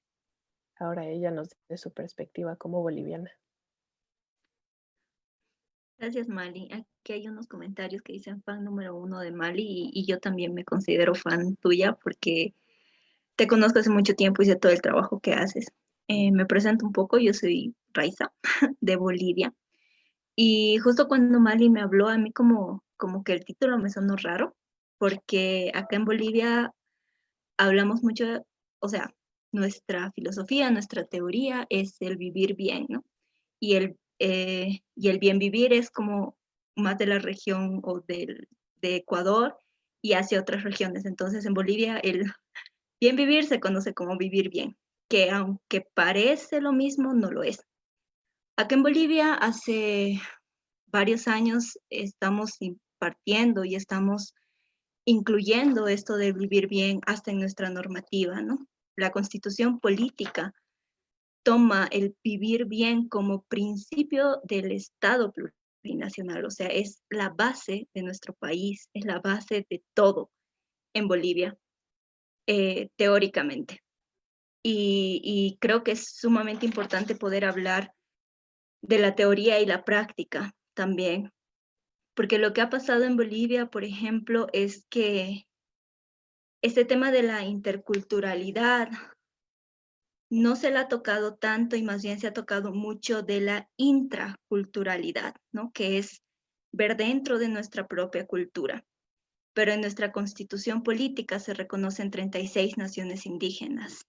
ahora ella nos dé su perspectiva como boliviana. Gracias, Mali. Aquí hay unos comentarios que dicen fan número 1 de Mali y yo también me considero fan tuya porque te conozco hace mucho tiempo y sé todo el trabajo que haces. Me presento un poco, yo soy Raiza de Bolivia y justo cuando Mali me habló a mí como que el título me sonó raro porque acá en Bolivia hablamos mucho, o sea, nuestra filosofía, nuestra teoría es el vivir bien, ¿no? Y el bien vivir es como más de la región o de Ecuador y hacia otras regiones. Entonces, en Bolivia, el bien vivir se conoce como vivir bien, que aunque parece lo mismo, no lo es. Acá en Bolivia, hace varios años, estamos impartiendo y estamos incluyendo esto de vivir bien hasta en nuestra normativa, ¿no? La Constitución política toma el vivir bien como principio del Estado plurinacional, o sea, es la base de nuestro país, es la base de todo en Bolivia, teóricamente. Y creo que es sumamente importante poder hablar de la teoría y la práctica también, porque lo que ha pasado en Bolivia, por ejemplo, es que este tema de la interculturalidad no se le ha tocado tanto y más bien se ha tocado mucho de la intraculturalidad, ¿no? Que es ver dentro de nuestra propia cultura. Pero en nuestra constitución política se reconocen 36 naciones indígenas,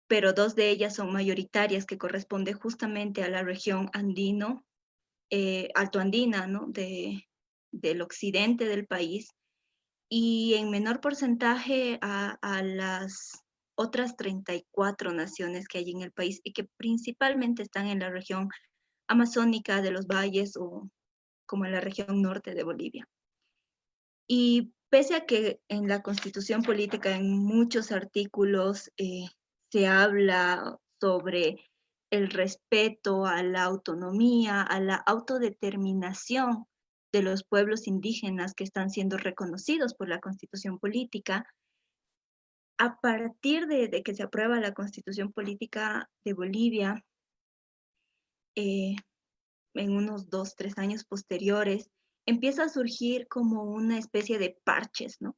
pero 2 de ellas son mayoritarias, que corresponde justamente a la región andino, altoandina, ¿no? Del occidente del país, y en menor porcentaje a las otras 34 naciones que hay en el país y que principalmente están en la región amazónica de los valles o como en la región norte de Bolivia. Y pese a que en la Constitución política en muchos artículos se habla sobre el respeto a la autonomía, a la autodeterminación de los pueblos indígenas que están siendo reconocidos por la Constitución política, a partir de que se aprueba la Constitución política de Bolivia, en unos 2, 3 años posteriores, empieza a surgir como una especie de parches, ¿no?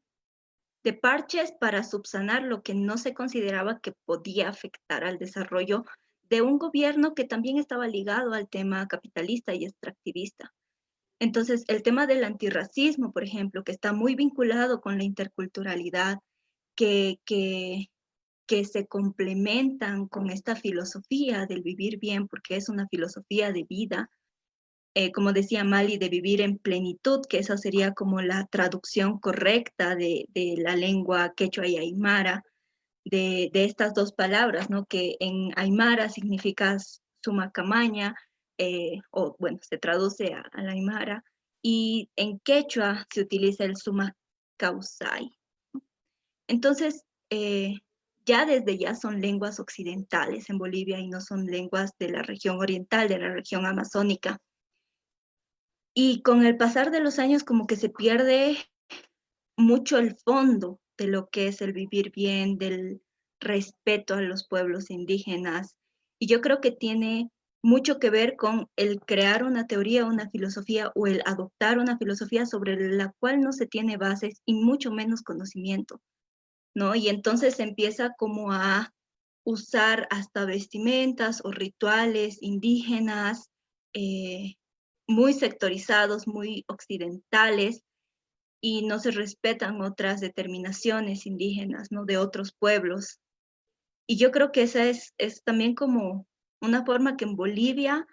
De parches para subsanar lo que no se consideraba que podía afectar al desarrollo de un gobierno que también estaba ligado al tema capitalista y extractivista. Entonces, el tema del antirracismo, por ejemplo, que está muy vinculado con la interculturalidad, que se complementan con esta filosofía del vivir bien, porque es una filosofía de vida, como decía Mali, de vivir en plenitud, que esa sería como la traducción correcta de la lengua quechua y aymara, de estas 2 palabras, ¿no? Que en aymara significa sumacamaña, o bueno, se traduce a la aymara, y en quechua se utiliza el sumacausay. Entonces, ya desde ya son lenguas occidentales en Bolivia y no son lenguas de la región oriental, de la región amazónica. Y con el pasar de los años como que se pierde mucho el fondo de lo que es el vivir bien, del respeto a los pueblos indígenas. Y yo creo que tiene mucho que ver con el crear una teoría, una filosofía o el adoptar una filosofía sobre la cual no se tiene bases y mucho menos conocimiento, ¿no? Y entonces se empieza como a usar hasta vestimentas o rituales indígenas muy sectorizados, muy occidentales, y no se respetan otras determinaciones indígenas, ¿no? De otros pueblos. Y yo creo que esa es también como una forma que en Bolivia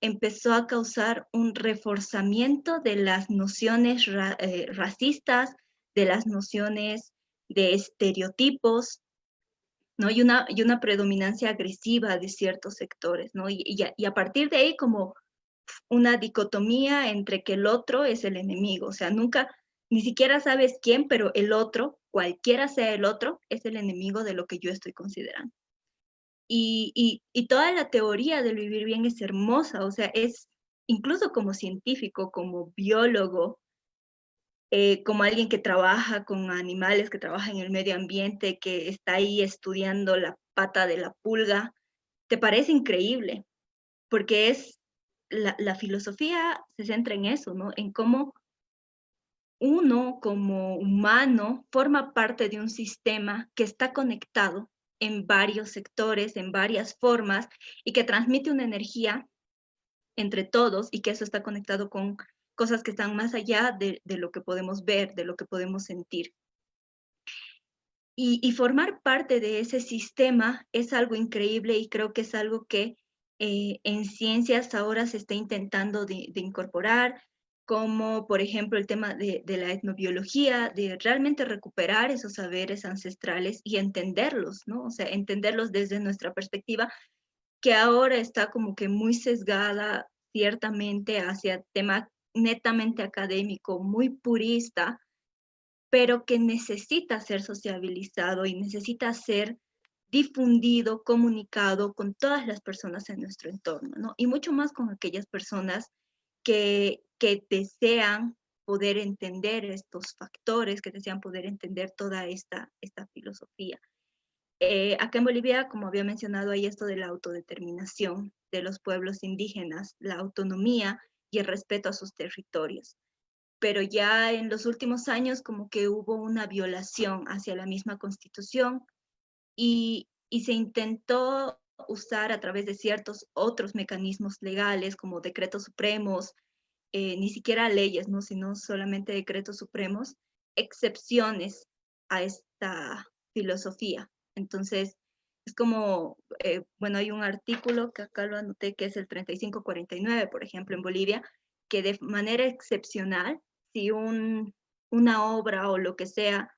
empezó a causar un reforzamiento de las nociones racistas, de las nociones de estereotipos, ¿no? Y una predominancia agresiva de ciertos sectores, ¿no? Y a partir de ahí como una dicotomía entre que el otro es el enemigo, o sea, nunca ni siquiera sabes quién, pero el otro, cualquiera sea el otro, es el enemigo de lo que yo estoy considerando. Y toda la teoría del vivir bien es hermosa, o sea, es incluso como científico, como biólogo, como alguien que trabaja con animales, que trabaja en el medio ambiente, que está ahí estudiando la pata de la pulga, te parece increíble, porque es la filosofía se centra en eso, ¿no? En cómo uno como humano forma parte de un sistema que está conectado en varios sectores, en varias formas, y que transmite una energía entre todos, y que eso está conectado con cosas que están más allá de lo que podemos ver, de lo que podemos sentir. Y formar parte de ese sistema es algo increíble, y creo que es algo que en ciencias ahora se está intentando de incorporar, como por ejemplo el tema de la etnobiología, de realmente recuperar esos saberes ancestrales y entenderlos, ¿no? O sea, entenderlos desde nuestra perspectiva, que ahora está como que muy sesgada ciertamente hacia tema netamente académico, muy purista, pero que necesita ser sociabilizado y necesita ser difundido, comunicado con todas las personas en nuestro entorno, ¿no? Y mucho más con aquellas personas que desean poder entender estos factores, que desean poder entender toda esta filosofía. Acá en Bolivia, como había mencionado, hay esto de la autodeterminación de los pueblos indígenas, la autonomía y el respeto a sus territorios. Pero ya en los últimos años como que hubo una violación hacia la misma Constitución, y se intentó usar a través de ciertos otros mecanismos legales como decretos supremos, ni siquiera leyes, ¿no? Sino solamente decretos supremos, excepciones a esta filosofía. Entonces, es como, bueno, hay un artículo que acá lo anoté, que es el 3549, por ejemplo, en Bolivia, que de manera excepcional, si una obra o lo que sea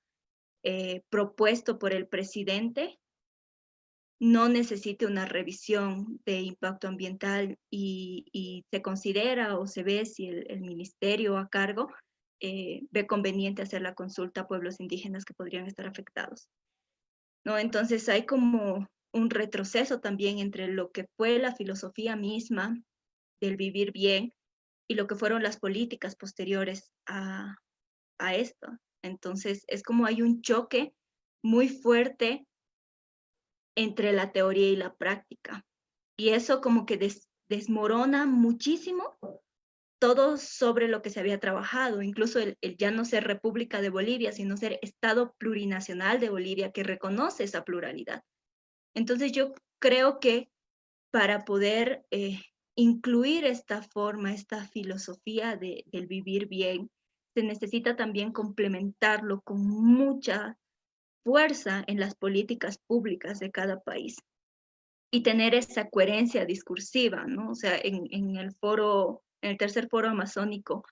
propuesto por el presidente no necesite una revisión de impacto ambiental, y se considera o se ve si el ministerio a cargo ve conveniente hacer la consulta a pueblos indígenas que podrían estar afectados, ¿no? Entonces hay como un retroceso también entre lo que fue la filosofía misma del vivir bien y lo que fueron las políticas posteriores a esto. Entonces es como hay un choque muy fuerte entre la teoría y la práctica. Y eso como que desmorona muchísimo todo sobre lo que se había trabajado, incluso el ya no ser República de Bolivia, sino ser Estado plurinacional de Bolivia, que reconoce esa pluralidad. Entonces yo creo que para poder incluir esta forma, esta filosofía del vivir bien, se necesita también complementarlo con mucha fuerza en las políticas públicas de cada país y tener esa coherencia discursiva, ¿no? O sea, en el tercer foro amazónico,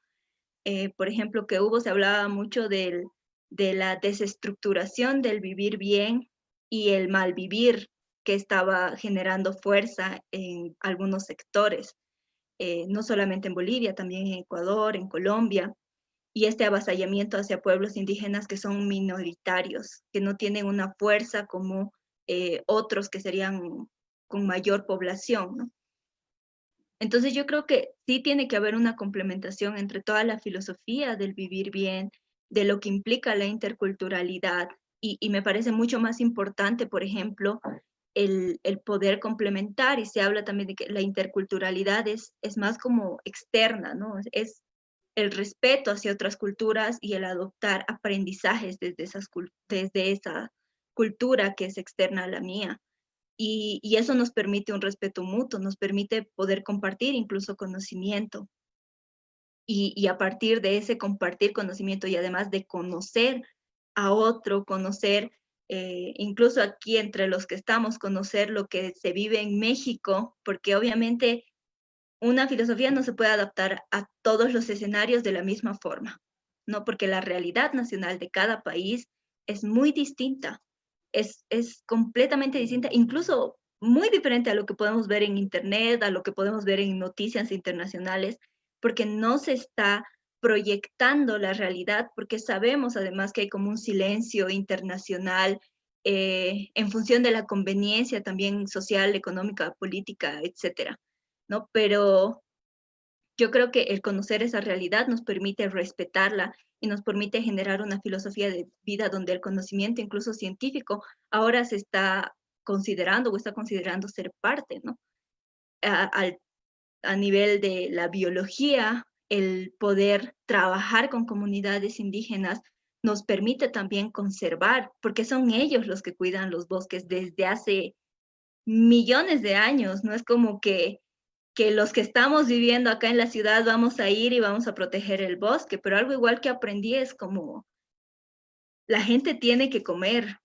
por ejemplo, que hubo, se hablaba mucho de la desestructuración del vivir bien y el malvivir que estaba generando fuerza en algunos sectores, no solamente en Bolivia, también en Ecuador, en Colombia, y este avasallamiento hacia pueblos indígenas que son minoritarios, que no tienen una fuerza como otros que serían con mayor población, ¿no? Entonces yo creo que sí tiene que haber una complementación entre toda la filosofía del vivir bien, de lo que implica la interculturalidad, y me parece mucho más importante, por ejemplo, el poder complementar, y se habla también de que la interculturalidad es más como externa, ¿no? Es el respeto hacia otras culturas y el adoptar aprendizajes desde esa cultura que es externa a la mía. Y eso nos permite un respeto mutuo, nos permite poder compartir incluso conocimiento. Y a partir de ese compartir conocimiento, y además de conocer a otro, conocer incluso aquí entre los que estamos, conocer lo que se vive en México, porque obviamente una filosofía no se puede adaptar a todos los escenarios de la misma forma, ¿no? Porque la realidad nacional de cada país es muy distinta, es completamente distinta, incluso muy diferente a lo que podemos ver en internet, a lo que podemos ver en noticias internacionales, porque no se está proyectando la realidad, porque sabemos además que hay como un silencio internacional en función de la conveniencia también social, económica, política, etcétera, ¿no? Pero yo creo que el conocer esa realidad nos permite respetarla y nos permite generar una filosofía de vida donde el conocimiento, incluso científico, ahora se está considerando o está considerando ser parte, ¿no? A nivel de la biología, el poder trabajar con comunidades indígenas nos permite también conservar, porque son ellos los que cuidan los bosques desde hace millones de años. No es como que los que estamos viviendo acá en la ciudad vamos a ir y vamos a proteger el bosque, pero algo igual que aprendí es como la gente tiene que comer.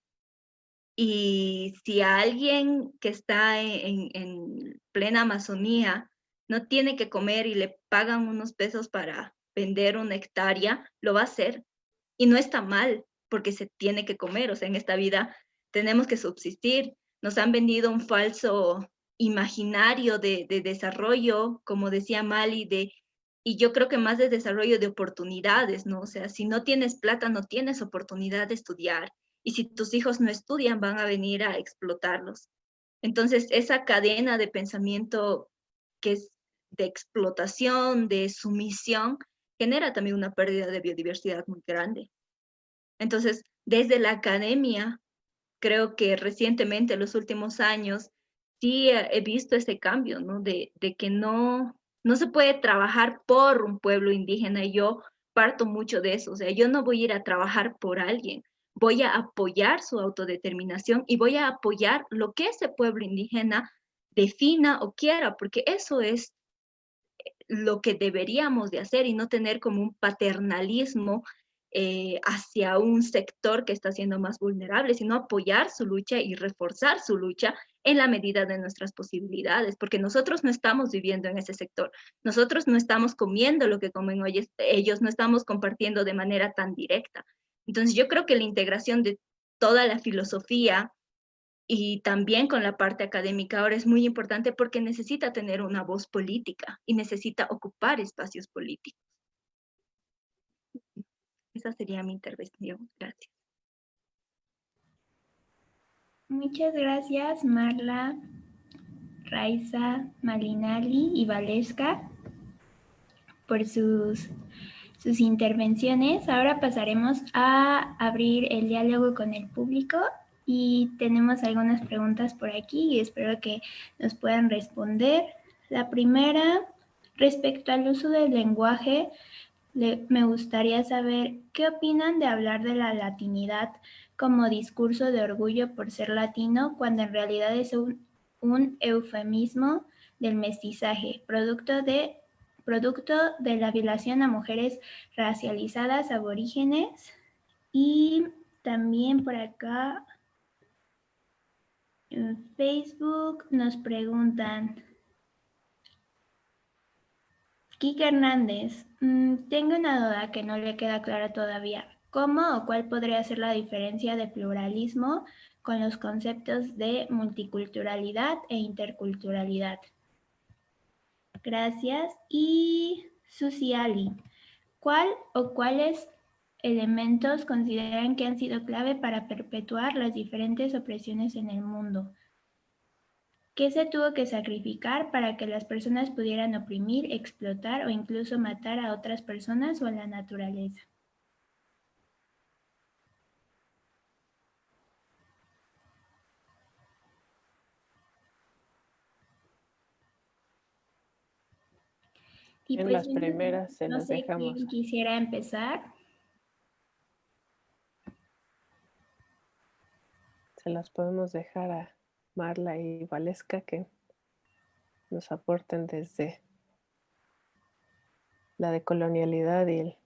Y si alguien que está en plena Amazonía no tiene que comer y le pagan unos pesos para vender una hectárea, lo va a hacer. Y no está mal, porque se tiene que comer. O sea, en esta vida tenemos que subsistir. Nos han vendido un falso imaginario de desarrollo, como decía Mali, y yo creo que más de desarrollo de oportunidades, ¿no? O sea, si no tienes plata, no tienes oportunidad de estudiar. Y si tus hijos no estudian, van a venir a explotarlos. Entonces, esa cadena de pensamiento que es de explotación, de sumisión, genera también una pérdida de biodiversidad muy grande. Entonces, desde la academia, creo que recientemente, en los últimos años, sí he visto ese cambio, ¿no? De que no se puede trabajar por un pueblo indígena. Y yo parto mucho de eso. O sea, yo no voy a ir a trabajar por alguien. Voy a apoyar su autodeterminación y voy a apoyar lo que ese pueblo indígena defina o quiera, porque eso es lo que deberíamos de hacer y no tener como un paternalismo hacia un sector que está siendo más vulnerable, sino apoyar su lucha y reforzar su lucha en la medida de nuestras posibilidades, porque nosotros no estamos viviendo en ese sector, nosotros no estamos comiendo lo que comen ellos, no estamos compartiendo de manera tan directa. Entonces yo creo que la integración de toda la filosofía y también con la parte académica ahora es muy importante porque necesita tener una voz política y necesita ocupar espacios políticos. Esa sería mi intervención. Gracias. Muchas gracias, Marla, Raiza, Malinali y Valesca, por sus intervenciones. Ahora pasaremos a abrir el diálogo con el público y tenemos algunas preguntas por aquí y espero que nos puedan responder. La primera, respecto al uso del lenguaje, me gustaría saber qué opinan de hablar de la latinidad como discurso de orgullo por ser latino, cuando en realidad es un eufemismo del mestizaje, producto de la violación a mujeres racializadas aborígenes. Y también por acá en Facebook nos preguntan, Kike Hernández, tengo una duda que no le queda clara todavía. ¿Cómo o cuál podría ser la diferencia de pluralismo con los conceptos de multiculturalidad e interculturalidad? Gracias. Y Susi Ali, ¿cuál o cuáles elementos consideran que han sido clave para perpetuar las diferentes opresiones en el mundo? ¿Qué se tuvo que sacrificar para que las personas pudieran oprimir, explotar o incluso matar a otras personas o a la naturaleza? Y En pues, las primeras se no las sé dejamos. quién quisiera empezar. Se las podemos dejar a Marla y Valesca que nos aporten desde la decolonialidad y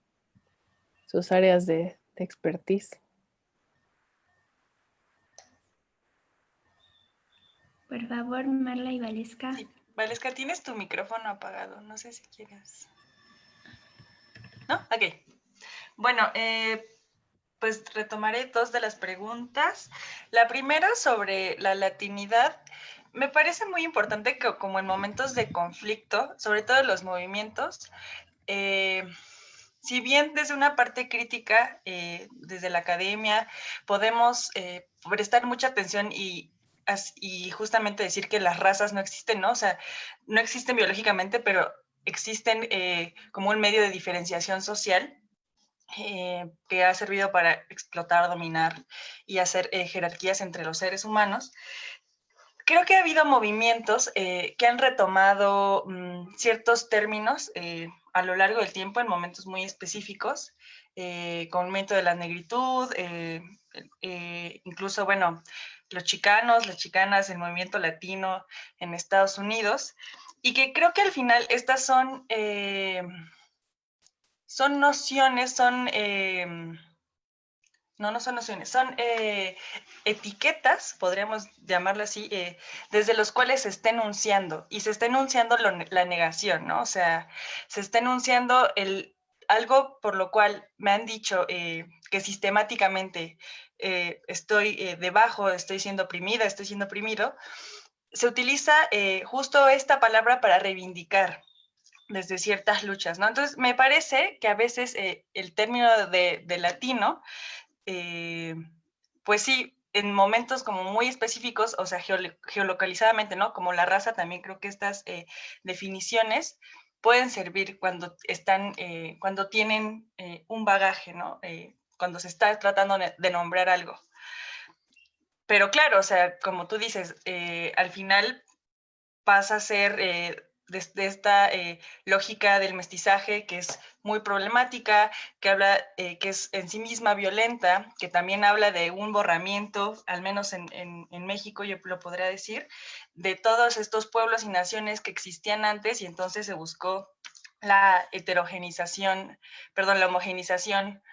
sus áreas de expertise. Por favor, Marla y Valesca. Sí. Valesca, tienes tu micrófono apagado. No sé si quieres. ¿No? Ok. Bueno, pues retomaré dos de las preguntas. La primera sobre la latinidad. Me parece muy importante que como en momentos de conflicto, sobre todo en los movimientos, si bien desde una parte crítica, desde la academia, podemos prestar mucha atención y justamente decir que las razas no existen, ¿no? O sea, no existen biológicamente, pero existen como un medio de diferenciación social que ha servido para explotar, dominar y hacer jerarquías entre los seres humanos. Creo que ha habido movimientos que han retomado ciertos términos a lo largo del tiempo en momentos muy específicos, con el movimiento de la negritud, incluso, bueno, los chicanos, las chicanas, el movimiento latino en Estados Unidos, y que creo que al final estas son nociones, no son nociones, son etiquetas, podríamos llamarlo así, desde los cuales se está enunciando, y se está enunciando la negación, ¿no? O sea, se está enunciando algo por lo cual me han dicho que sistemáticamente estoy debajo, estoy siendo oprimida, estoy siendo oprimido. Se utiliza justo esta palabra para reivindicar desde ciertas luchas, ¿no? Entonces, me parece que a veces el término de latino, pues sí, en momentos como muy específicos, o sea, geolocalizadamente, ¿no? Como la raza, también creo que estas definiciones pueden servir cuando cuando tienen un bagaje, ¿no? Cuando se está tratando de nombrar algo. Pero claro, o sea, como tú dices, al final pasa a ser desde esta lógica del mestizaje, que es muy problemática, que habla, que es en sí misma violenta, que también habla de un borramiento, al menos en México yo lo podría decir, de todos estos pueblos y naciones que existían antes, y entonces se buscó la la homogenización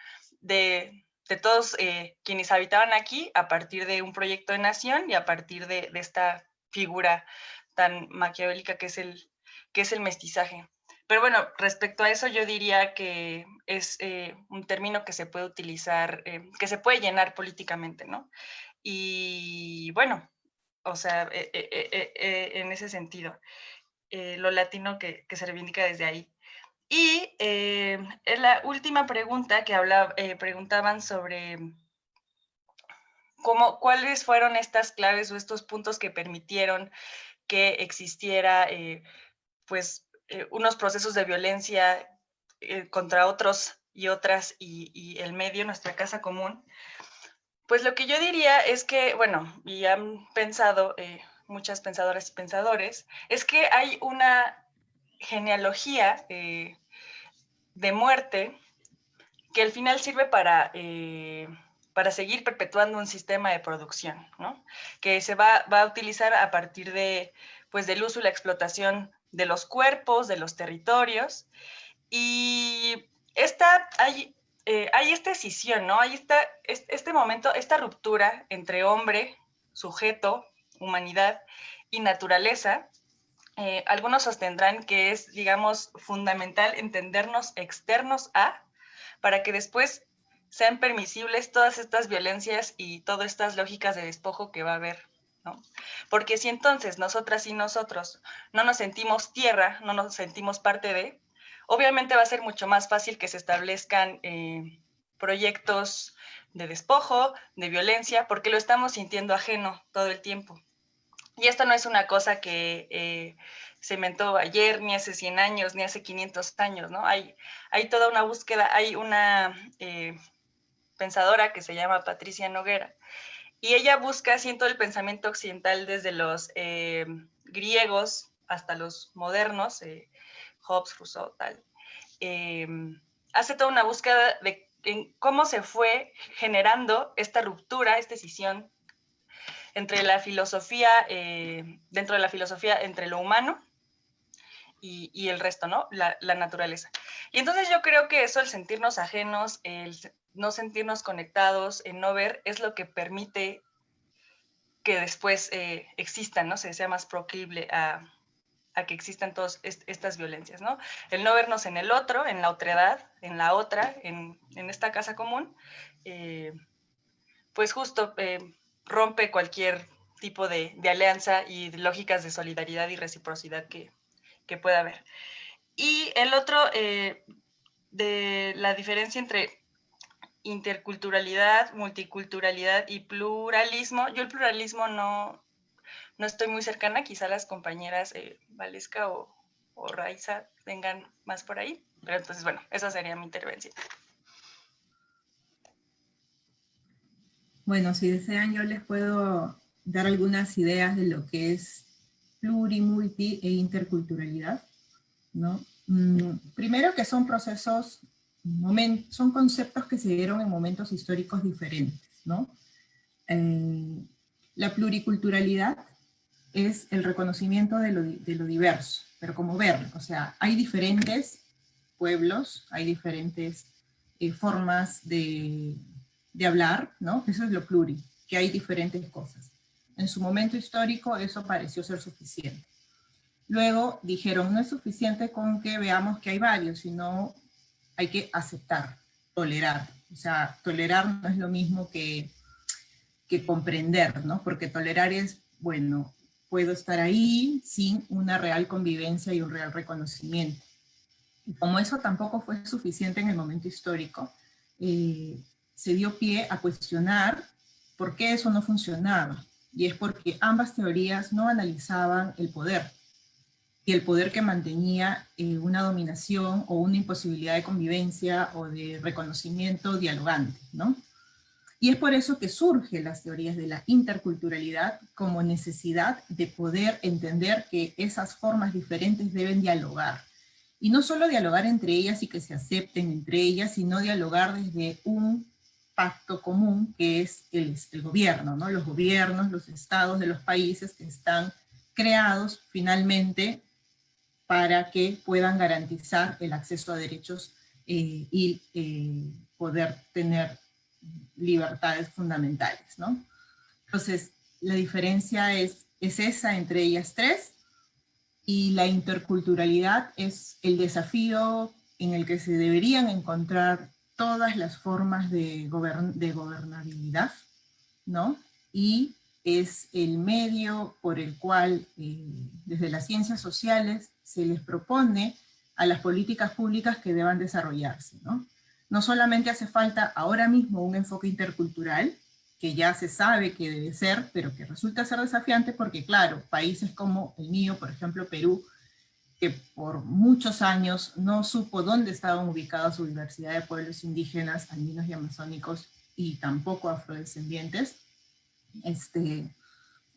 de todos quienes habitaban aquí a partir de un proyecto de nación y a partir de esta figura tan maquiavélica que es el mestizaje. Pero bueno, respecto a eso yo diría que es un término que se puede utilizar, que se puede llenar políticamente, ¿no? Y bueno, o sea, en ese sentido, lo latino que se reivindica desde ahí. Y en la última pregunta que preguntaban sobre cuáles fueron estas claves o estos puntos que permitieron que existiera unos procesos de violencia contra otros y otras y el medio, nuestra casa común. Pues lo que yo diría es que, bueno, y han pensado muchas pensadoras y pensadores, es que hay una genealogía de muerte que al final sirve para seguir perpetuando un sistema de producción, ¿no? Que se va a utilizar a partir del uso y la explotación de los cuerpos, de los territorios, y hay esta escisión, ¿no? Hay este momento, esta ruptura entre hombre, sujeto, humanidad y naturaleza. Algunos sostendrán que es, digamos, fundamental entendernos externos a, para que después sean permisibles todas estas violencias y todas estas lógicas de despojo que va a haber, ¿no? Porque si entonces nosotras y nosotros no nos sentimos tierra, no nos sentimos parte de, obviamente va a ser mucho más fácil que se establezcan proyectos de despojo, de violencia, porque lo estamos sintiendo ajeno todo el tiempo. Y esto no es una cosa que se inventó ayer, ni hace 100 años, ni hace 500 años, ¿no? Hay toda una búsqueda, hay una pensadora que se llama Patricia Noguera, y ella busca, así en todo el pensamiento occidental, desde los griegos hasta los modernos, Hobbes, Rousseau, tal, hace toda una búsqueda de cómo se fue generando esta ruptura, esta escisión entre la filosofía, dentro de la filosofía, entre lo humano y el resto, ¿no? La naturaleza. Y entonces yo creo que eso, el sentirnos ajenos, el no sentirnos conectados, el no ver, es lo que permite que después existan, ¿no? Se sea más proclive a que existan todas estas violencias, ¿no? El no vernos en el otro, en la otredad, en la otra, en esta casa común, pues justo rompe cualquier tipo de alianza y de lógicas de solidaridad y reciprocidad que pueda haber. Y el otro de la diferencia entre interculturalidad, multiculturalidad y pluralismo. Yo el pluralismo no estoy muy cercana, quizá las compañeras Valesca o Raiza tengan más por ahí, pero entonces, bueno, esa sería mi intervención. Bueno, si desean yo les puedo dar algunas ideas de lo que es pluri, multi e interculturalidad, ¿no? Primero que son procesos, son conceptos que se dieron en momentos históricos diferentes, ¿no? La pluriculturalidad es el reconocimiento de lo diverso, pero como ver, o sea, hay diferentes pueblos, hay diferentes formas de hablar, ¿no? Eso es lo pluri, que hay diferentes cosas. En su momento histórico eso pareció ser suficiente. Luego dijeron, no es suficiente con que veamos que hay varios, sino hay que aceptar, tolerar. O sea, tolerar no es lo mismo que comprender, ¿no? Porque tolerar es, bueno, puedo estar ahí sin una real convivencia y un real reconocimiento. Y como eso tampoco fue suficiente en el momento histórico, se dio pie a cuestionar por qué eso no funcionaba. Y es porque ambas teorías no analizaban el poder, y el poder que mantenía una dominación o una imposibilidad de convivencia o de reconocimiento dialogante, ¿no? Y es por eso que surgen las teorías de la interculturalidad como necesidad de poder entender que esas formas diferentes deben dialogar. Y no solo dialogar entre ellas y que se acepten entre ellas, sino dialogar desde un pacto común que es el gobierno, ¿no? Los gobiernos, los estados de los países que están creados finalmente para que puedan garantizar el acceso a derechos y poder tener libertades fundamentales, ¿no? Entonces, la diferencia es esa entre ellas tres, y la interculturalidad es el desafío en el que se deberían encontrar todas las formas de gobernabilidad, ¿no? Y es el medio por el cual desde las ciencias sociales se les propone a las políticas públicas que deban desarrollarse, ¿no? No solamente hace falta ahora mismo un enfoque intercultural, que ya se sabe que debe ser, pero que resulta ser desafiante porque, claro, países como el mío, por ejemplo Perú, que por muchos años no supo dónde estaban ubicadas su diversidad de pueblos indígenas, andinos y amazónicos, y tampoco afrodescendientes,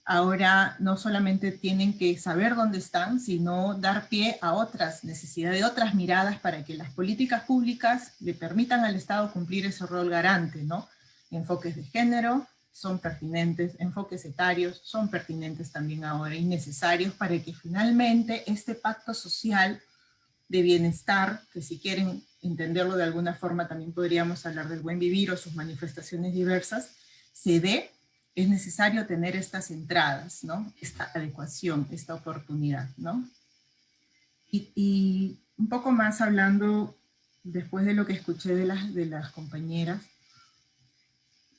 ahora no solamente tienen que saber dónde están, sino dar pie a otras necesidades, de otras miradas para que las políticas públicas le permitan al Estado cumplir ese rol garante, ¿no? Enfoques de género son pertinentes, enfoques etarios son pertinentes también ahora y necesarios para que finalmente este pacto social de bienestar, que si quieren entenderlo de alguna forma también podríamos hablar del buen vivir o sus manifestaciones diversas, se dé. Es necesario tener estas entradas, ¿no? Esta adecuación, esta oportunidad, ¿no? Y un poco más hablando, después de lo que escuché de las compañeras,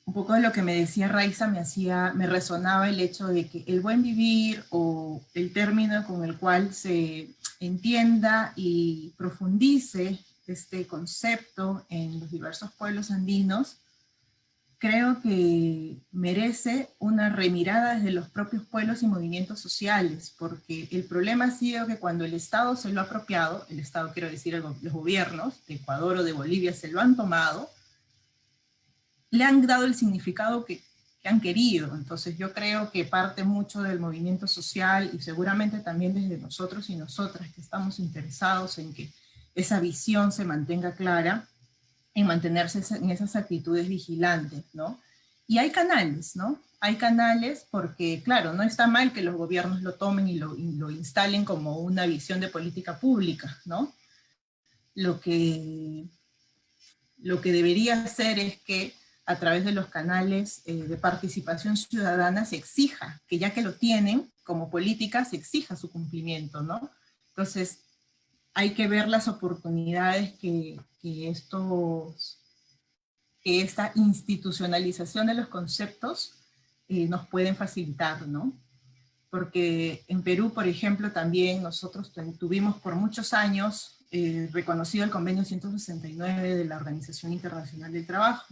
un poco de lo que me decía Raiza me resonaba el hecho de que el buen vivir, o el término con el cual se entienda y profundice este concepto en los diversos pueblos andinos, creo que merece una remirada desde los propios pueblos y movimientos sociales, porque el problema ha sido que cuando el Estado se lo ha apropiado, el Estado quiero decir los gobiernos de Ecuador o de Bolivia se lo han tomado, le han dado el significado que han querido. Entonces yo creo que parte mucho del movimiento social y seguramente también desde nosotros y nosotras que estamos interesados en que esa visión se mantenga clara, en mantenerse en esas actitudes vigilantes, ¿no? Y hay canales, ¿no? Hay canales porque, claro, no está mal que los gobiernos lo tomen y lo instalen como una visión de política pública, ¿no? Lo que debería hacer es que a través de los canales de participación ciudadana se exija, que ya que lo tienen como política, se exija su cumplimiento, ¿no? Entonces, hay que ver las oportunidades que esta institucionalización de los conceptos nos pueden facilitar, ¿no? Porque en Perú, por ejemplo, también nosotros tuvimos por muchos años reconocido el convenio 169 de la Organización Internacional del Trabajo,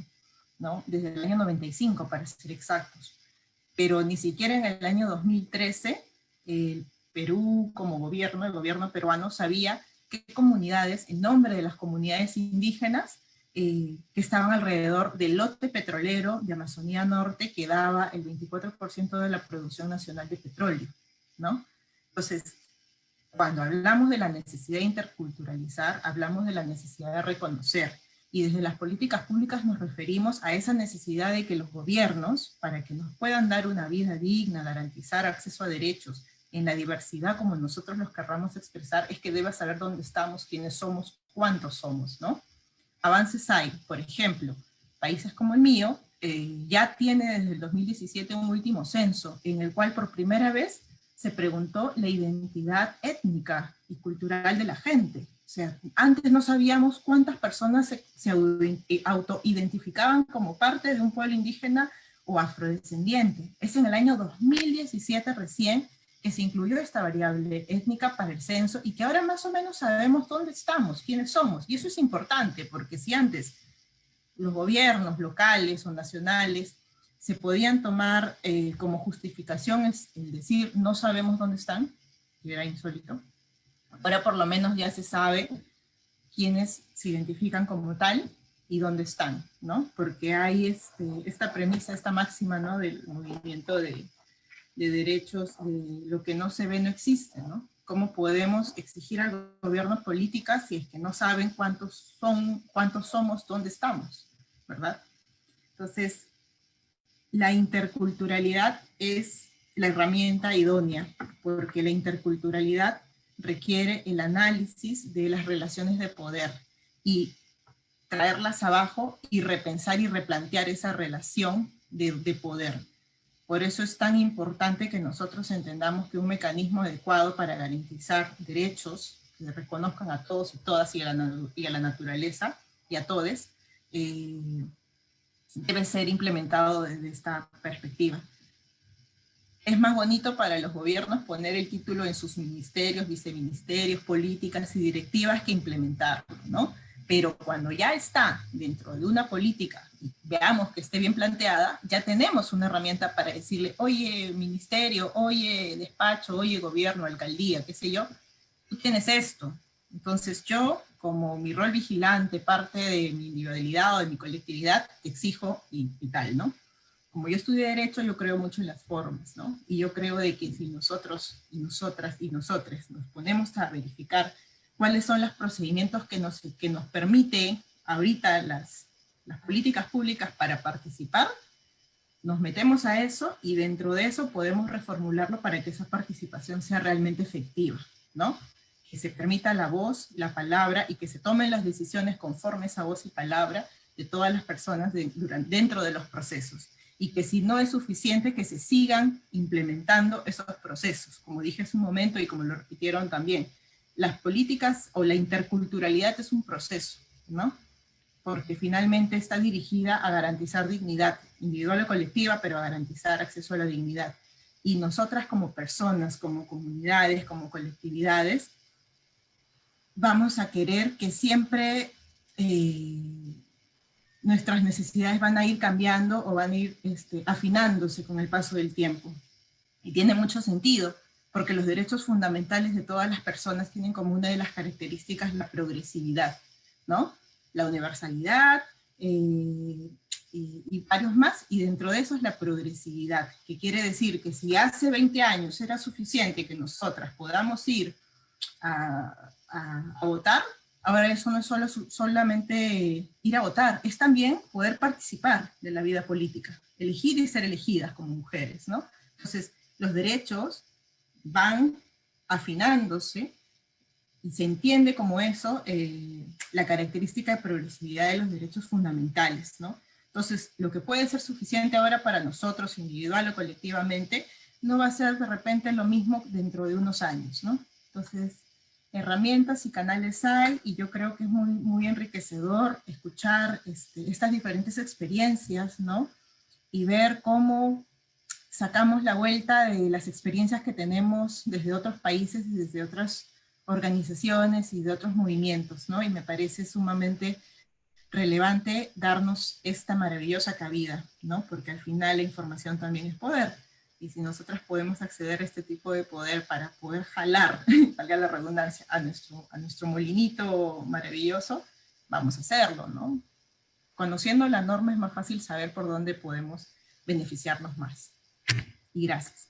¿no? Desde el año 95, para ser exactos. Pero ni siquiera en el año 2013, el Perú como gobierno, el gobierno peruano sabía qué comunidades, en nombre de las comunidades indígenas, que estaban alrededor del lote petrolero de Amazonía Norte, que daba el 24% de la producción nacional de petróleo, ¿no? Entonces, cuando hablamos de la necesidad de interculturalizar, hablamos de la necesidad de reconocer, y desde las políticas públicas nos referimos a esa necesidad de que los gobiernos, para que nos puedan dar una vida digna, garantizar acceso a derechos, en la diversidad como nosotros los querramos expresar, es que deba saber dónde estamos, quiénes somos, cuántos somos, ¿no? Avances hay, por ejemplo, países como el mío, ya tiene desde el 2017 un último censo, en el cual por primera vez se preguntó la identidad étnica y cultural de la gente. O sea, antes no sabíamos cuántas personas se autoidentificaban como parte de un pueblo indígena o afrodescendiente. Es en el año 2017 recién que se incluyó esta variable étnica para el censo, y que ahora más o menos sabemos dónde estamos, quiénes somos, y eso es importante, porque si antes los gobiernos locales o nacionales se podían tomar como justificación el decir no sabemos dónde están, que era insólito, ahora por lo menos ya se sabe quiénes se identifican como tal y dónde están, ¿no? Porque hay esta premisa, esta máxima, ¿no?, del movimiento de derechos, de lo que no se ve no existe, ¿no? ¿Cómo podemos exigir al gobierno políticas si es que no saben cuántos somos, dónde estamos, ¿verdad? Entonces, la interculturalidad es la herramienta idónea, porque la interculturalidad requiere el análisis de las relaciones de poder y traerlas abajo y repensar y replantear esa relación de poder. Por eso es tan importante que nosotros entendamos que un mecanismo adecuado para garantizar derechos que se reconozcan a todos y todas y a la naturaleza y a todes, debe ser implementado desde esta perspectiva. Es más bonito para los gobiernos poner el título en sus ministerios, viceministerios, políticas y directivas que implementarlo, ¿no? Pero cuando ya está dentro de una política, y veamos que esté bien planteada, ya tenemos una herramienta para decirle, oye ministerio, oye despacho, oye gobierno, alcaldía, qué sé yo, tú tienes esto. Entonces yo, como mi rol vigilante, parte de mi individualidad o de mi colectividad, te exijo y tal, ¿no? Como yo estudié Derecho, yo creo mucho en las formas, ¿no? Y yo creo de que si nosotros, y nosotras, y nosotres nos ponemos a verificar cuáles son los procedimientos que nos permite ahorita las políticas públicas para participar, nos metemos a eso y dentro de eso podemos reformularlo para que esa participación sea realmente efectiva, ¿no? Que se permita la voz, la palabra y que se tomen las decisiones conforme esa voz y palabra de todas las personas dentro de los procesos. Y que si no es suficiente, que se sigan implementando esos procesos, como dije hace un momento y como lo repitieron también. Las políticas o la interculturalidad es un proceso, ¿no? Porque finalmente está dirigida a garantizar dignidad individual o colectiva, pero a garantizar acceso a la dignidad. Y nosotras como personas, como comunidades, como colectividades, vamos a querer que siempre nuestras necesidades van a ir cambiando o van a ir afinándose con el paso del tiempo. Y tiene mucho sentido, porque los derechos fundamentales de todas las personas tienen como una de las características la progresividad, ¿no? La universalidad y varios más, y dentro de eso es la progresividad, que quiere decir que si hace 20 años era suficiente que nosotras podamos ir a votar, ahora eso no es solamente ir a votar, es también poder participar de la vida política, elegir y ser elegidas como mujeres, ¿no? Entonces, los derechos van afinándose, y se entiende como eso la característica de progresividad de los derechos fundamentales, ¿no? Entonces, lo que puede ser suficiente ahora para nosotros, individual o colectivamente, no va a ser de repente lo mismo dentro de unos años, ¿no? Entonces, herramientas y canales hay, y yo creo que es muy, muy enriquecedor escuchar estas diferentes experiencias, ¿no? Y ver cómo sacamos la vuelta de las experiencias que tenemos desde otros países y desde otras organizaciones y de otros movimientos, ¿no? Y me parece sumamente relevante darnos esta maravillosa cabida, ¿no? Porque al final la información también es poder. Y si nosotros podemos acceder a este tipo de poder para poder jalar, valga la redundancia, a nuestro molinito maravilloso, vamos a hacerlo, ¿no? Conociendo la norma es más fácil saber por dónde podemos beneficiarnos más. Y gracias.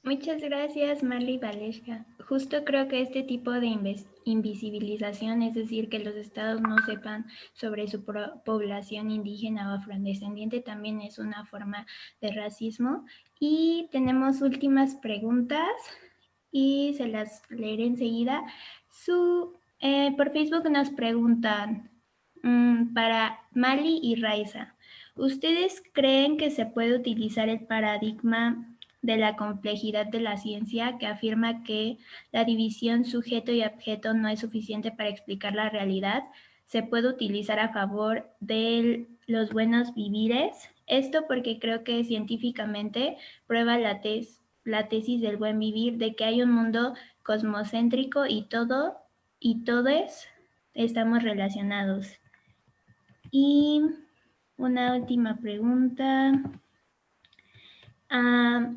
Muchas gracias, Marley y Valesca. Justo creo que este tipo de invisibilización, es decir, que los estados no sepan sobre su población indígena o afrodescendiente, también es una forma de racismo. Y tenemos últimas preguntas y se las leeré enseguida. Por Facebook nos preguntan para Mali y Raiza, ¿ustedes creen que se puede utilizar el paradigma de la complejidad de la ciencia, que afirma que la división sujeto y objeto no es suficiente para explicar la realidad, se puede utilizar a favor de los buenos vivires? Esto porque creo que científicamente prueba la tesis del buen vivir, de que hay un mundo cosmocéntrico y todos estamos relacionados. Y una última pregunta.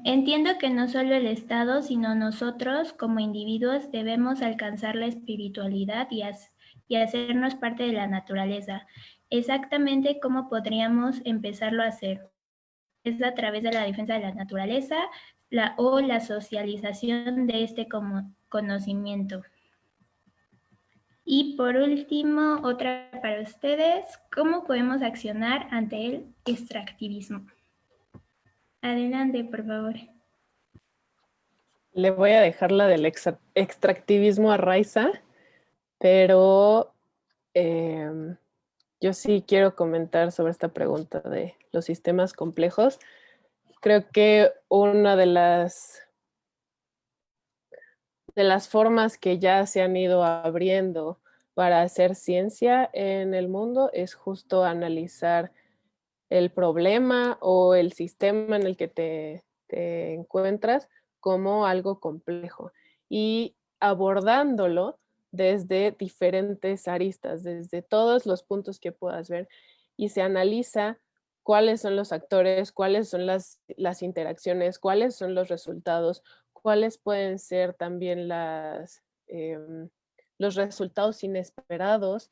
Entiendo que no solo el Estado, sino nosotros como individuos debemos alcanzar la espiritualidad y hacernos parte de la naturaleza. Exactamente cómo podríamos empezarlo a hacer. Es a través de la defensa de la naturaleza o la socialización de este conocimiento. Y por último, otra para ustedes, ¿cómo podemos accionar ante el extractivismo? Adelante, por favor. Le voy a dejar la del extractivismo a Raiza, pero yo sí quiero comentar sobre esta pregunta de los sistemas complejos. Creo que una de las formas que ya se han ido abriendo para hacer ciencia en el mundo es justo analizar el problema o el sistema en el que te encuentras como algo complejo y abordándolo desde diferentes aristas, desde todos los puntos que puedas ver, y se analiza cuáles son los actores, cuáles son las interacciones, cuáles son los resultados, cuáles pueden ser también los resultados inesperados.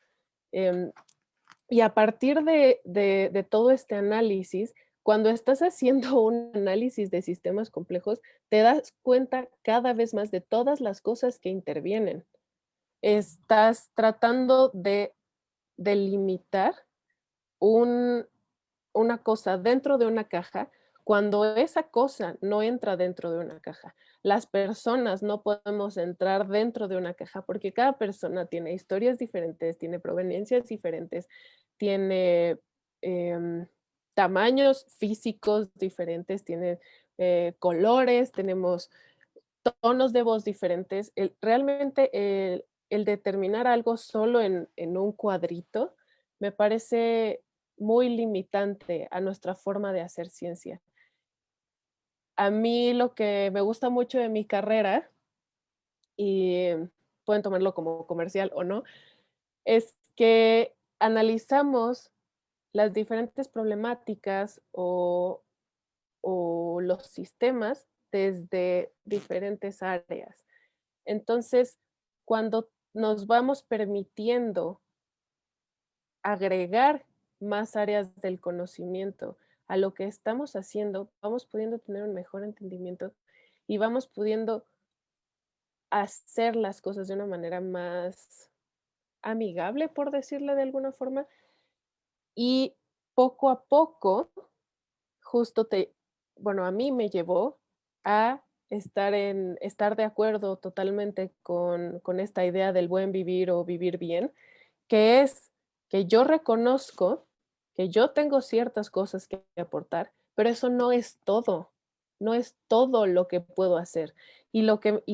Y a partir de todo este análisis, cuando estás haciendo un análisis de sistemas complejos, te das cuenta cada vez más de todas las cosas que intervienen. Estás tratando de delimitar una cosa dentro de una caja cuando esa cosa no entra dentro de una caja. Las personas no podemos entrar dentro de una caja porque cada persona tiene historias diferentes, tiene proveniencias diferentes, tiene tamaños físicos diferentes, tiene colores, tenemos tonos de voz diferentes. Realmente el determinar algo solo en un cuadrito me parece muy limitante a nuestra forma de hacer ciencia. A mí lo que me gusta mucho de mi carrera, y pueden tomarlo como comercial o no, es que analizamos las diferentes problemáticas o los sistemas desde diferentes áreas. Entonces, cuando nos vamos permitiendo agregar más áreas del conocimiento a lo que estamos haciendo, vamos pudiendo tener un mejor entendimiento y vamos pudiendo hacer las cosas de una manera más amigable, por decirle de alguna forma, y poco a poco, justo a mí me llevó a estar de acuerdo totalmente con esta idea del buen vivir o vivir bien, que es que yo reconozco que yo tengo ciertas cosas que aportar, pero eso no es todo, no es todo lo que puedo hacer. Y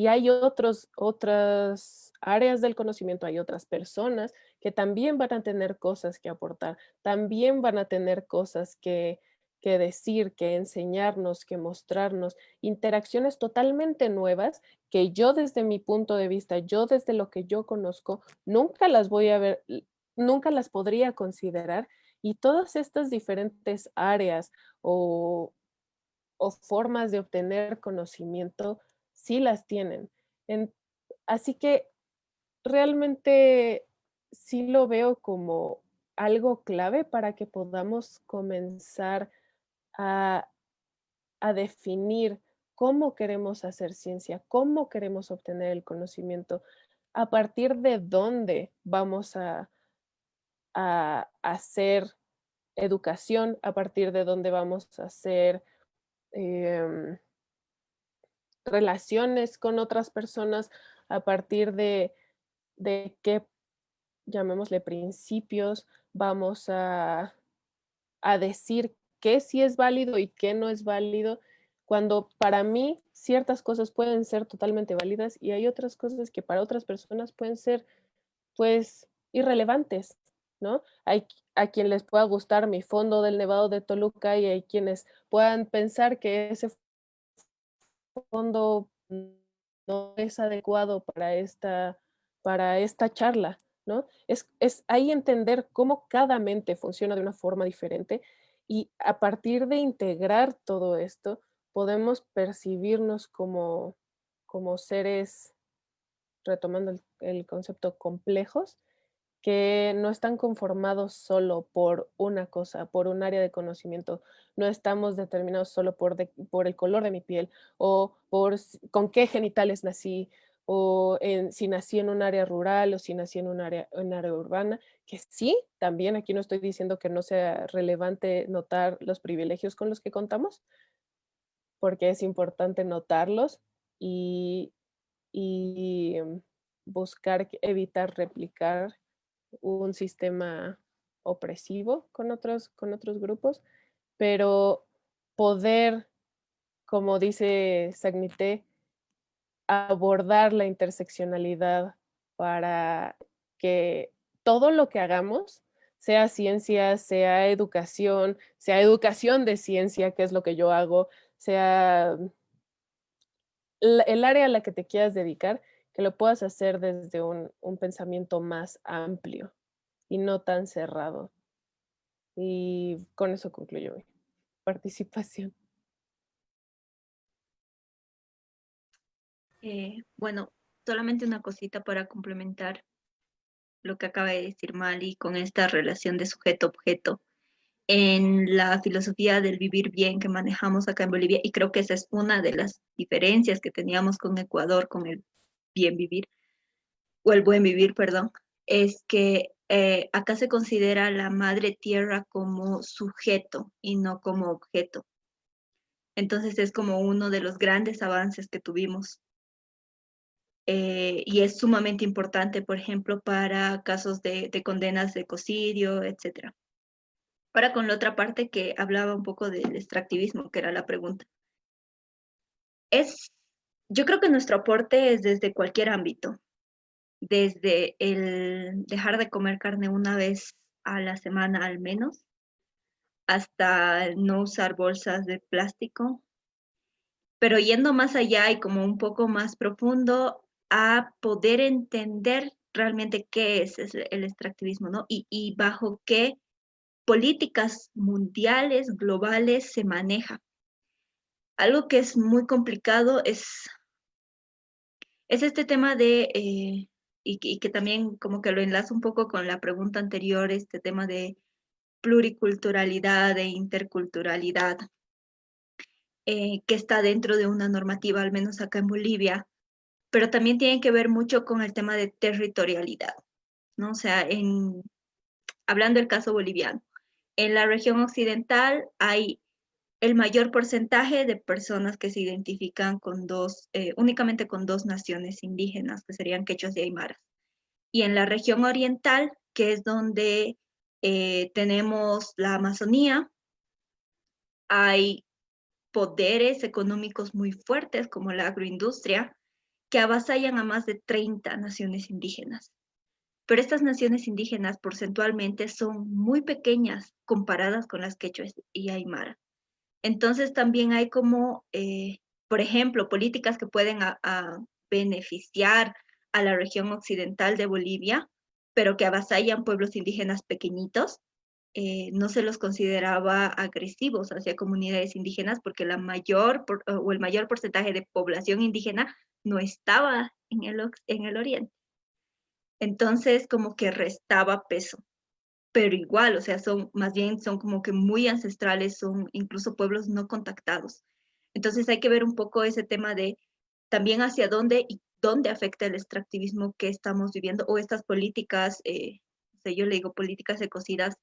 hay otras áreas del conocimiento, hay otras personas que también van a tener cosas que aportar, también van a tener cosas que que decir, que enseñarnos, que mostrarnos, interacciones totalmente nuevas que yo desde mi punto de vista, yo desde lo que yo conozco, nunca las voy a ver, nunca las podría considerar, y todas estas diferentes áreas o formas de obtener conocimiento sí las tienen. En- Así que realmente sí lo veo como algo clave para que podamos comenzar a, a definir cómo queremos hacer ciencia, cómo queremos obtener el conocimiento, a partir de dónde vamos a hacer educación, a partir de dónde vamos a hacer em, relaciones con otras personas, a partir de qué, llamémosle, principios vamos a decir qué sí es válido y qué no es válido, cuando para mí ciertas cosas pueden ser totalmente válidas y hay otras cosas que para otras personas pueden ser, pues, irrelevantes, ¿no? Hay a quien les pueda gustar mi fondo del Nevado de Toluca y hay quienes puedan pensar que ese fondo no es adecuado para esta charla, ¿no? Es ahí entender cómo cada mente funciona de una forma diferente y a partir de integrar todo esto, podemos percibirnos como seres, retomando el concepto, complejos, que no están conformados solo por una cosa, por un área de conocimiento. No estamos determinados solo por el color de mi piel o por con qué genitales nací o si nací en un área rural o si nací en un área urbana, que sí, también aquí no estoy diciendo que no sea relevante notar los privilegios con los que contamos, porque es importante notarlos y, y buscar evitar replicar un sistema opresivo con otros grupos, pero poder, como dice Sagnité, abordar la interseccionalidad para que todo lo que hagamos, sea ciencia, sea educación de ciencia, que es lo que yo hago, sea el área a la que te quieras dedicar, que lo puedas hacer desde un pensamiento más amplio y no tan cerrado. Y con eso concluyo mi participación. Bueno, solamente una cosita para complementar lo que acaba de decir Mali con esta relación de sujeto-objeto en la filosofía del vivir bien que manejamos acá en Bolivia, y creo que esa es una de las diferencias que teníamos con Ecuador, con el bien vivir, o el buen vivir, perdón, es que acá se considera la madre tierra como sujeto y no como objeto. Entonces es como uno de los grandes avances que tuvimos. Y es sumamente importante, por ejemplo, para casos de condenas de ecocidio, etc. Ahora con la otra parte que hablaba un poco del extractivismo, que era la pregunta. Yo creo que nuestro aporte es desde cualquier ámbito, desde el dejar de comer carne una vez a la semana al menos, hasta el no usar bolsas de plástico, pero yendo más allá y como un poco más profundo a poder entender realmente qué es el extractivismo, ¿no? Y bajo qué políticas mundiales, globales se maneja. Algo que es muy complicado es este tema de, y que también como que lo enlazo un poco con la pregunta anterior, este tema de pluriculturalidad e interculturalidad, que está dentro de una normativa, al menos acá en Bolivia, pero también tiene que ver mucho con el tema de territorialidad, ¿no? O sea, hablando del caso boliviano, en la región occidental hay el mayor porcentaje de personas que se identifican con únicamente con dos naciones indígenas, que serían quechuas y aymaras. Y en la región oriental, que es donde tenemos la Amazonía, hay poderes económicos muy fuertes como la agroindustria, que avasallan a más de 30 naciones indígenas. Pero estas naciones indígenas porcentualmente son muy pequeñas comparadas con las quechuas y aymara. Entonces también hay como, por ejemplo, políticas que pueden beneficiar a la región occidental de Bolivia, pero que avasallan pueblos indígenas pequeñitos. No se los consideraba agresivos hacia comunidades indígenas porque el mayor porcentaje de población indígena no estaba en el oriente. Entonces, como que restaba peso. Pero igual, o sea, más bien son como que muy ancestrales, son incluso pueblos no contactados. Entonces hay que ver un poco ese tema de también hacia dónde y dónde afecta el extractivismo que estamos viviendo o estas políticas, yo le digo políticas ecocidas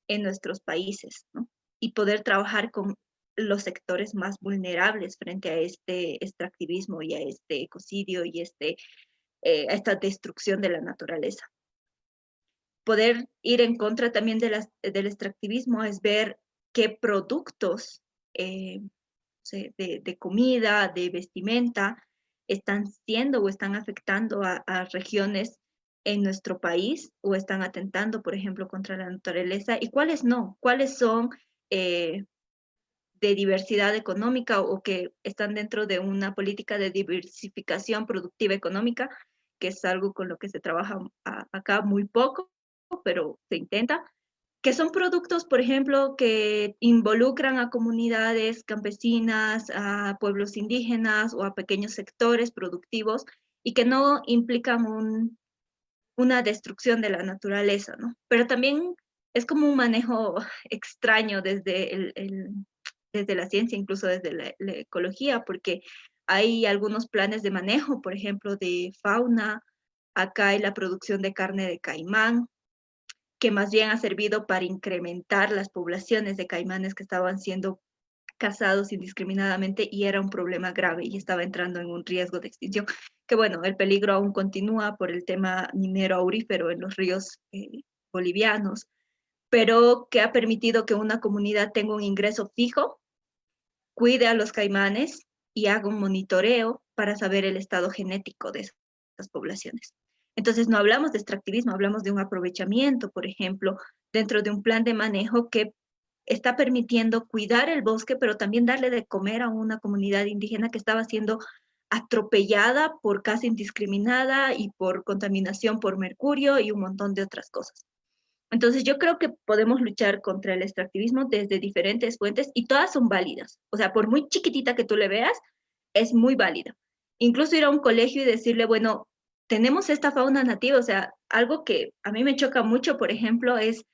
en nuestros países, ¿no? Y poder trabajar con los sectores más vulnerables frente a este extractivismo y a este ecocidio y a esta destrucción de la naturaleza. Poder ir en contra también del extractivismo es ver qué productos de comida, de vestimenta, están siendo o están afectando a regiones en nuestro país o están atentando, por ejemplo, contra la naturaleza y cuáles no, cuáles son de diversidad económica o que están dentro de una política de diversificación productiva económica, que es algo con lo que se trabaja acá muy poco, pero se intenta, que son productos, por ejemplo, que involucran a comunidades campesinas, a pueblos indígenas o a pequeños sectores productivos y que no implican una destrucción de la naturaleza, ¿no? Pero también es como un manejo extraño desde desde la ciencia, incluso desde la ecología, porque hay algunos planes de manejo, por ejemplo, de fauna. Acá hay la producción de carne de caimán, que más bien ha servido para incrementar las poblaciones de caimanes que estaban siendo cazados indiscriminadamente y era un problema grave y estaba entrando en un riesgo de extinción. Que bueno, el peligro aún continúa por el tema minero aurífero en los ríos bolivianos, pero que ha permitido que una comunidad tenga un ingreso fijo, cuide a los caimanes y haga un monitoreo para saber el estado genético de esas poblaciones. Entonces no hablamos de extractivismo, hablamos de un aprovechamiento, por ejemplo, dentro de un plan de manejo que está permitiendo cuidar el bosque, pero también darle de comer a una comunidad indígena que estaba siendo atropellada por caza indiscriminada y por contaminación por mercurio y un montón de otras cosas. Entonces yo creo que podemos luchar contra el extractivismo desde diferentes fuentes y todas son válidas. O sea, por muy chiquitita que tú le veas, es muy válida. Incluso ir a un colegio y decirle, bueno, tenemos esta fauna nativa, o sea, algo que a mí me choca mucho, por ejemplo, es,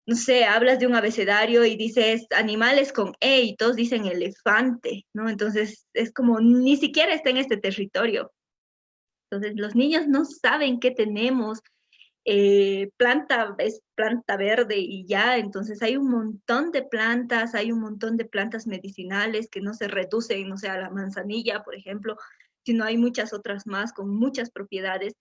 no sé, hablas de un abecedario y dices animales con E y todos dicen elefante, ¿no? Entonces es como ni siquiera está en este territorio. Entonces los niños no saben qué tenemos, planta es planta verde y ya, entonces hay un montón de plantas, hay un montón de plantas medicinales que no se reducen, no sé, a la manzanilla, por ejemplo, sino hay muchas otras más con muchas propiedades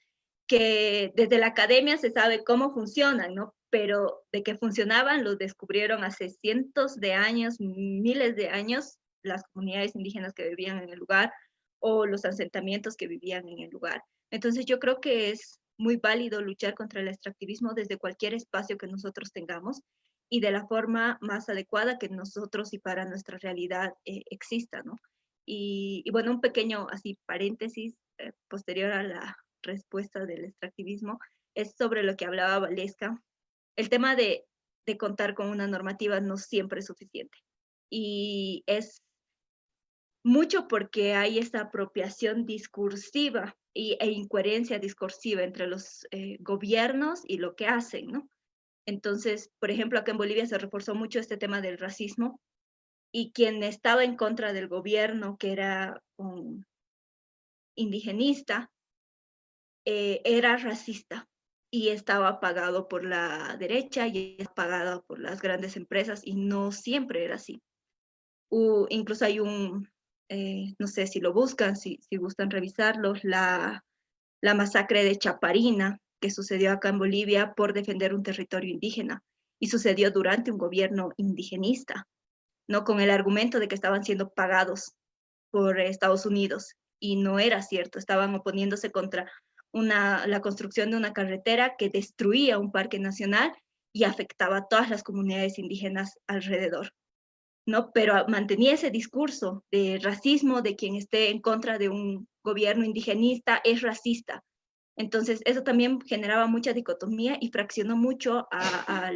que desde la academia se sabe cómo funcionan, ¿no? Pero de que funcionaban lo descubrieron hace cientos de años, miles de años, las comunidades indígenas que vivían en el lugar o los asentamientos que vivían en el lugar. Entonces yo creo que es muy válido luchar contra el extractivismo desde cualquier espacio que nosotros tengamos y de la forma más adecuada que nosotros y para nuestra realidad exista, ¿no? Y bueno, un pequeño así paréntesis posterior a la respuesta del extractivismo es sobre lo que hablaba Valesca. El tema de contar con una normativa no siempre es suficiente y es mucho porque hay esta apropiación discursiva e incoherencia discursiva entre los gobiernos y lo que hacen, ¿no? Entonces, por ejemplo, acá en Bolivia se reforzó mucho este tema del racismo y quien estaba en contra del gobierno, que era un indigenista, era racista y estaba pagado por la derecha y pagado por las grandes empresas y no siempre era así. Incluso hay no sé si lo buscan, si gustan revisarlo, la masacre de Chaparina, que sucedió acá en Bolivia por defender un territorio indígena, y sucedió durante un gobierno indigenista, ¿no? Con el argumento de que estaban siendo pagados por Estados Unidos, y no era cierto, estaban oponiéndose contra la construcción de una carretera que destruía un parque nacional y afectaba a todas las comunidades indígenas alrededor. ¿no? Pero mantenía ese discurso de racismo, de quien esté en contra de un gobierno indigenista es racista. Entonces, eso también generaba mucha dicotomía y fraccionó mucho a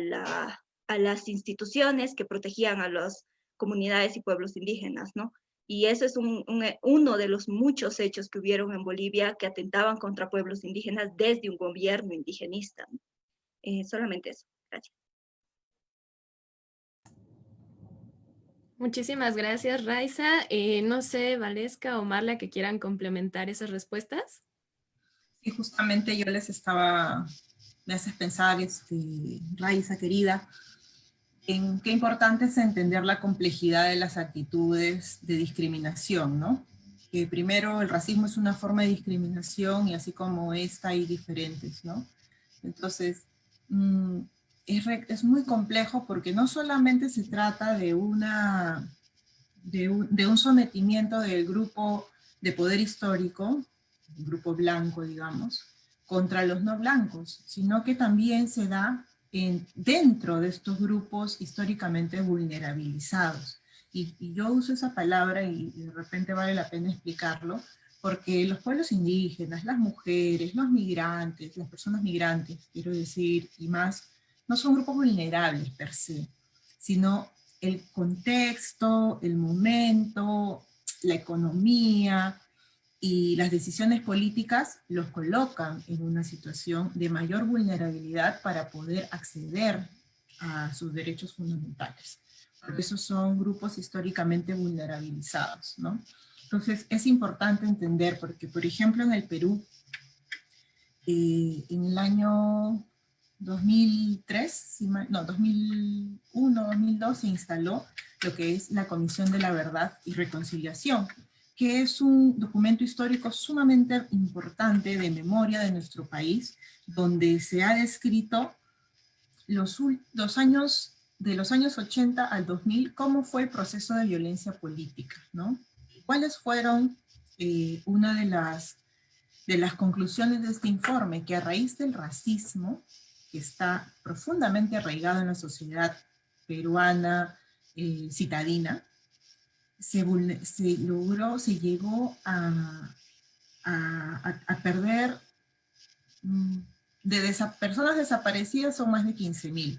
las instituciones que protegían a las comunidades y pueblos indígenas, ¿no? Y eso es uno de los muchos hechos que hubieron en Bolivia que atentaban contra pueblos indígenas desde un gobierno indigenista. Solamente eso. Gracias. Muchísimas gracias, Raiza. No sé, Valesca o Marla, que quieran complementar esas respuestas. Y justamente yo me haces pensar, Raiza querida, en qué importante es entender la complejidad de las actitudes de discriminación, ¿no? Que primero el racismo es una forma de discriminación y así como esta hay diferentes, ¿no? Entonces, es muy complejo porque no solamente se trata de un sometimiento del grupo de poder histórico, el grupo blanco, digamos, contra los no blancos, sino que también se da dentro de estos grupos históricamente vulnerabilizados. Y yo uso esa palabra y de repente vale la pena explicarlo, porque los pueblos indígenas, las mujeres, los migrantes, las personas migrantes, quiero decir, y más, no son grupos vulnerables per se, sino el contexto, el momento, la economía y las decisiones políticas los colocan en una situación de mayor vulnerabilidad para poder acceder a sus derechos fundamentales. Por eso son grupos históricamente vulnerabilizados, ¿no? Entonces es importante entender, porque por ejemplo en el Perú, en el año 2003, 2001, 2002 se instaló lo que es la Comisión de la Verdad y Reconciliación, que es un documento histórico sumamente importante de memoria de nuestro país, donde se ha descrito de los años 80 al 2000, cómo fue el proceso de violencia política, ¿no? ¿Cuáles fueron una de las conclusiones de este informe? Que a raíz del racismo, que está profundamente arraigado en la sociedad peruana citadina, se llegó a perder, personas desaparecidas son más de 15.000,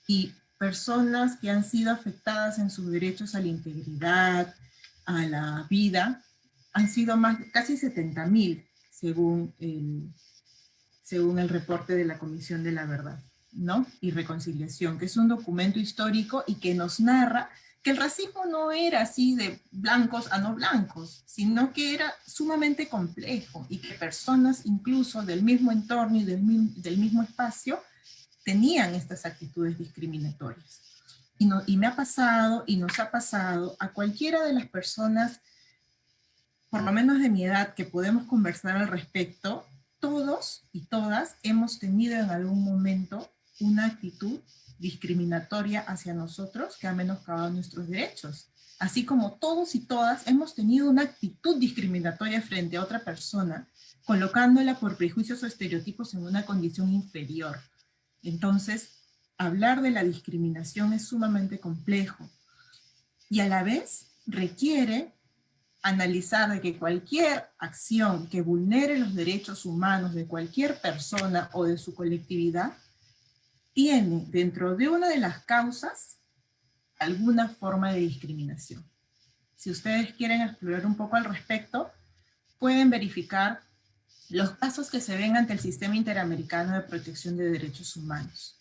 y personas que han sido afectadas en sus derechos a la integridad, a la vida, han sido casi 70.000, según el reporte de la Comisión de la Verdad, ¿no? Y Reconciliación, que es un documento histórico y que nos narra que el racismo no era así de blancos a no blancos, sino que era sumamente complejo y que personas incluso del mismo entorno y del mismo espacio tenían estas actitudes discriminatorias. Y me ha pasado y nos ha pasado a cualquiera de las personas, por lo menos de mi edad, que podemos conversar al respecto. Todos y todas hemos tenido en algún momento una actitud discriminatoria hacia nosotros que ha menoscabado nuestros derechos. Así como todos y todas hemos tenido una actitud discriminatoria frente a otra persona, colocándola por prejuicios o estereotipos en una condición inferior. Entonces, hablar de la discriminación es sumamente complejo y a la vez requiere analizar de que cualquier acción que vulnere los derechos humanos de cualquier persona o de su colectividad tiene dentro de una de las causas alguna forma de discriminación. Si ustedes quieren explorar un poco al respecto, pueden verificar los casos que se ven ante el Sistema Interamericano de Protección de Derechos Humanos.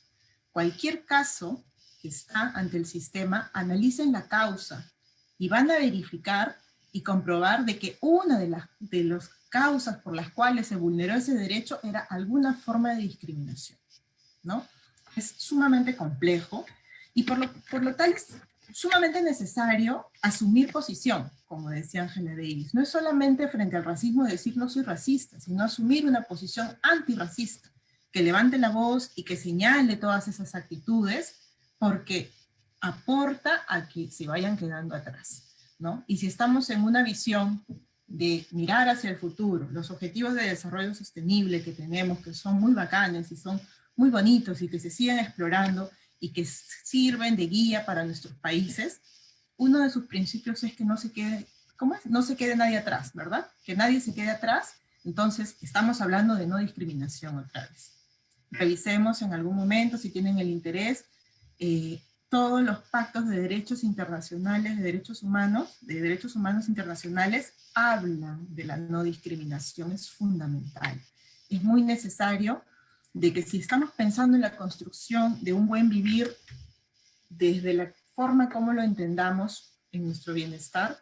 Cualquier caso que está ante el sistema, analicen la causa y van a verificar y comprobar de que una de las causas por las cuales se vulneró ese derecho era alguna forma de discriminación, ¿no? Es sumamente complejo y por lo tal es sumamente necesario asumir posición, como decía Angela Davis. No es solamente frente al racismo decir no soy racista, sino asumir una posición antirracista, que levante la voz y que señale todas esas actitudes, porque aporta a que se vayan quedando atrás, ¿no? Y si estamos en una visión de mirar hacia el futuro, los objetivos de desarrollo sostenible que tenemos, que son muy bacanes y son muy bonitos y que se siguen explorando y que sirven de guía para nuestros países, uno de sus principios es que no se quede, ¿cómo es? No se quede nadie atrás, ¿verdad? Que nadie se quede atrás. Entonces, estamos hablando de no discriminación otra vez. Revisemos en algún momento, si tienen el interés, todos los pactos de derechos internacionales, de derechos humanos internacionales, hablan de la no discriminación, es fundamental. Es muy necesario de que si estamos pensando en la construcción de un buen vivir, desde la forma como lo entendamos en nuestro bienestar,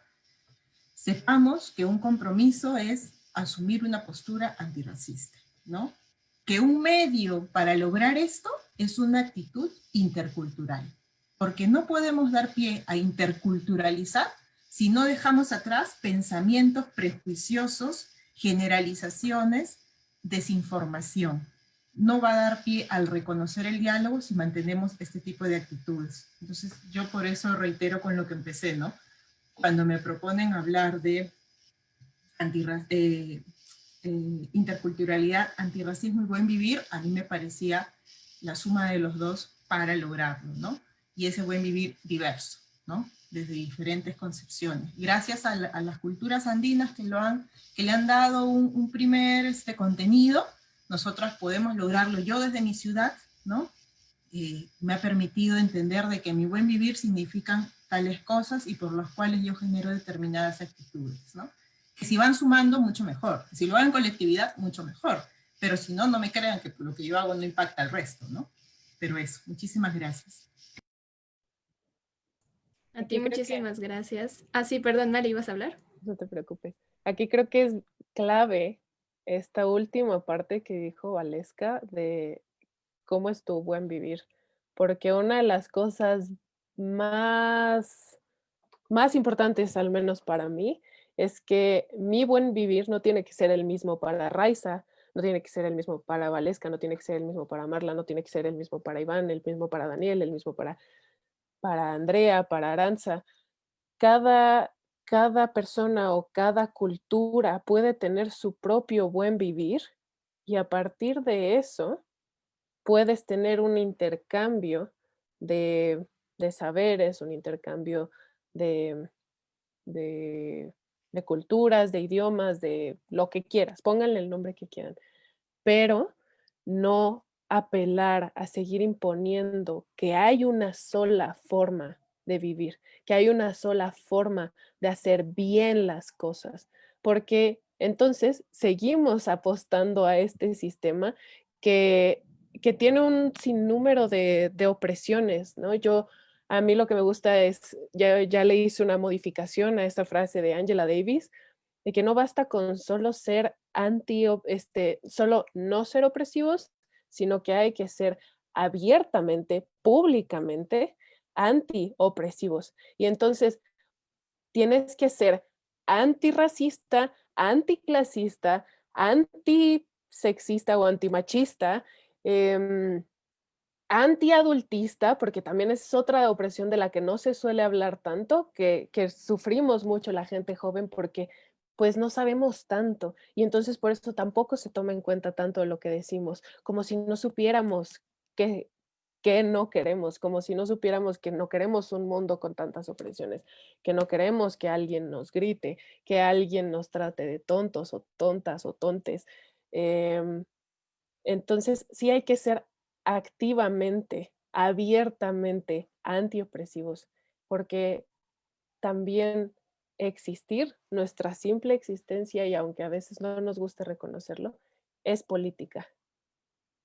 sepamos que un compromiso es asumir una postura antirracista, ¿no? Que un medio para lograr esto es una actitud intercultural, porque no podemos dar pie a interculturalizar si no dejamos atrás pensamientos prejuiciosos, generalizaciones, desinformación. No va a dar pie al reconocer el diálogo si mantenemos este tipo de actitudes. Entonces, yo por eso reitero con lo que empecé, ¿no? Cuando me proponen hablar de interculturalidad, antirracismo y buen vivir, a mí me parecía la suma de los dos para lograrlo, ¿no? Y ese buen vivir diverso, ¿no? Desde diferentes concepciones. Gracias a las culturas andinas que le han dado un primer contenido, nosotros podemos lograrlo. Yo desde mi ciudad, ¿no? Me ha permitido entender de que mi buen vivir significan tales cosas y por las cuales yo genero determinadas actitudes, ¿no? Que si van sumando, mucho mejor. Si lo hago en colectividad, mucho mejor. Pero si no, no me crean que lo que yo hago no impacta al resto, ¿no? Pero eso, muchísimas gracias. A ti muchísimas gracias. Ah, sí, perdón, Mari, ¿ibas a hablar? No te preocupes. Aquí creo que es clave esta última parte que dijo Valesca de cómo es tu buen vivir. Porque una de las cosas más importantes, al menos para mí, es que mi buen vivir no tiene que ser el mismo para Raiza, no tiene que ser el mismo para Valesca, no tiene que ser el mismo para Marla, no tiene que ser el mismo para Iván, el mismo para Daniel, el mismo para Andrea, para Aranza. Cada persona o cada cultura puede tener su propio buen vivir y a partir de eso puedes tener un intercambio de saberes, un intercambio de culturas, de idiomas, de lo que quieras, pónganle el nombre que quieran, pero no apelar a seguir imponiendo que hay una sola forma de vivir, que hay una sola forma de hacer bien las cosas, porque entonces seguimos apostando a este sistema que tiene un sinnúmero de opresiones, ¿no? A mí lo que me gusta es, ya le hice una modificación a esta frase de Angela Davis, de que no basta con solo ser solo no ser opresivos, sino que hay que ser abiertamente, públicamente, anti-opresivos. Y entonces tienes que ser antirracista, anticlasista, antisexista o antimachista, antiadultista, porque también es otra opresión de la que no se suele hablar tanto, que sufrimos mucho la gente joven porque pues no sabemos tanto y entonces por eso tampoco se toma en cuenta tanto de lo que decimos, como si no supiéramos qué no queremos, como si no supiéramos que no queremos un mundo con tantas opresiones, que no queremos que alguien nos grite, que alguien nos trate de tontos o tontas o tontes. Entonces sí hay que ser activamente, abiertamente antiopresivos, porque también existir, nuestra simple existencia, y aunque a veces no nos guste reconocerlo, es política.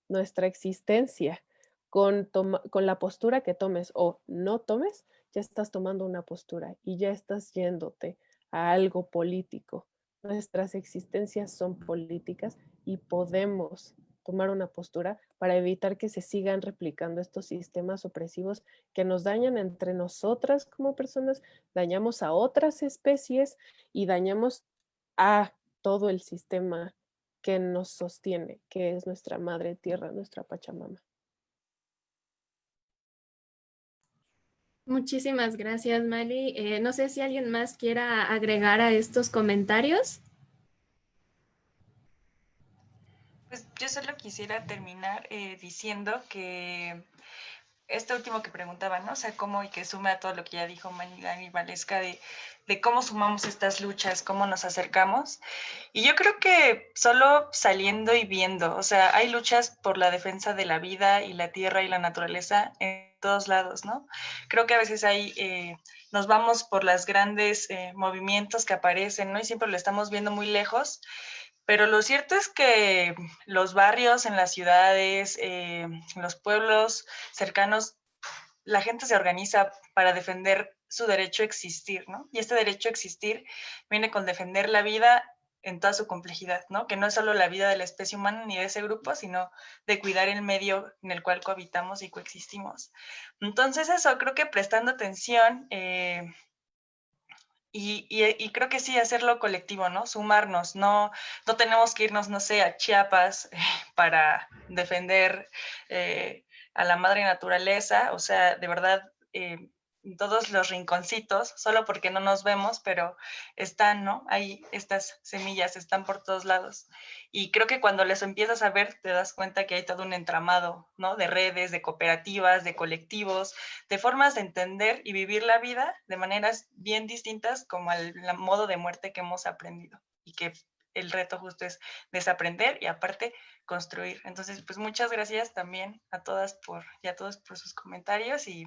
Nuestra existencia, con la postura que tomes o no tomes, ya estás tomando una postura y ya estás yéndote a algo político. Nuestras existencias son políticas y podemos tomar una postura para evitar que se sigan replicando estos sistemas opresivos que nos dañan entre nosotras como personas, dañamos a otras especies y dañamos a todo el sistema que nos sostiene, que es nuestra madre tierra, nuestra Pachamama. Muchísimas gracias, Mali. No sé si alguien más quiera agregar a estos comentarios. Pues yo solo quisiera terminar diciendo que este último que preguntaba, ¿no? O sea, cómo, y que sume a todo lo que ya dijo Manilani y Valesca, de cómo sumamos estas luchas, cómo nos acercamos. Y yo creo que solo saliendo y viendo, o sea, hay luchas por la defensa de la vida y la tierra y la naturaleza en todos lados, ¿no? Creo que a veces nos vamos por los grandes movimientos que aparecen, ¿no? Y siempre lo estamos viendo muy lejos. Pero lo cierto es que los barrios en las ciudades, en los pueblos cercanos, la gente se organiza para defender su derecho a existir, ¿no? Y este derecho a existir viene con defender la vida en toda su complejidad, ¿no? Que no es solo la vida de la especie humana ni de ese grupo, sino de cuidar el medio en el cual cohabitamos y coexistimos. Entonces eso, creo que prestando atención y creo que sí, hacerlo colectivo, ¿no? Sumarnos, no tenemos que irnos, no sé, a Chiapas para defender a la madre naturaleza, o sea, de verdad, todos los rinconcitos, solo porque no nos vemos, pero están, ¿no? Ahí estas semillas están por todos lados. Y creo que cuando les empiezas a ver, te das cuenta que hay todo un entramado, ¿no? De redes, de cooperativas, de colectivos, de formas de entender y vivir la vida de maneras bien distintas como el modo de muerte que hemos aprendido. Y que el reto justo es desaprender y aparte construir. Entonces, pues muchas gracias también a todas y a todos por sus comentarios y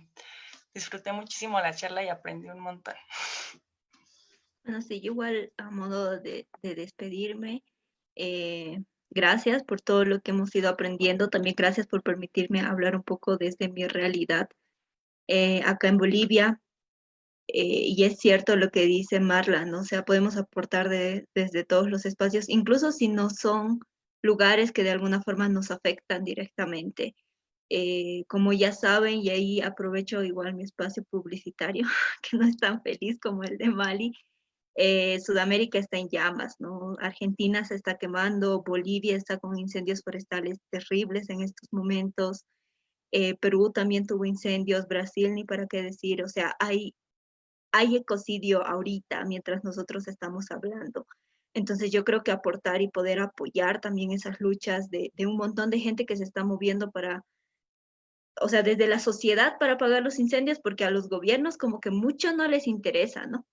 disfruté muchísimo la charla y aprendí un montón. Bueno, sí, igual a modo de despedirme, gracias por todo lo que hemos ido aprendiendo, también gracias por permitirme hablar un poco desde mi realidad acá en Bolivia. Y es cierto lo que dice Marla, ¿no? O sea, podemos aportar desde todos los espacios, incluso si no son lugares que de alguna forma nos afectan directamente. Como ya saben, y ahí aprovecho igual mi espacio publicitario, que no es tan feliz como el de Mali, Sudamérica está en llamas, ¿no? Argentina se está quemando, Bolivia está con incendios forestales terribles en estos momentos, Perú también tuvo incendios, Brasil ni para qué decir, o sea, hay ecocidio ahorita mientras nosotros estamos hablando. Entonces yo creo que aportar y poder apoyar también esas luchas de un montón de gente que se está moviendo para, o sea, desde la sociedad para apagar los incendios, porque a los gobiernos como que mucho no les interesa, ¿no?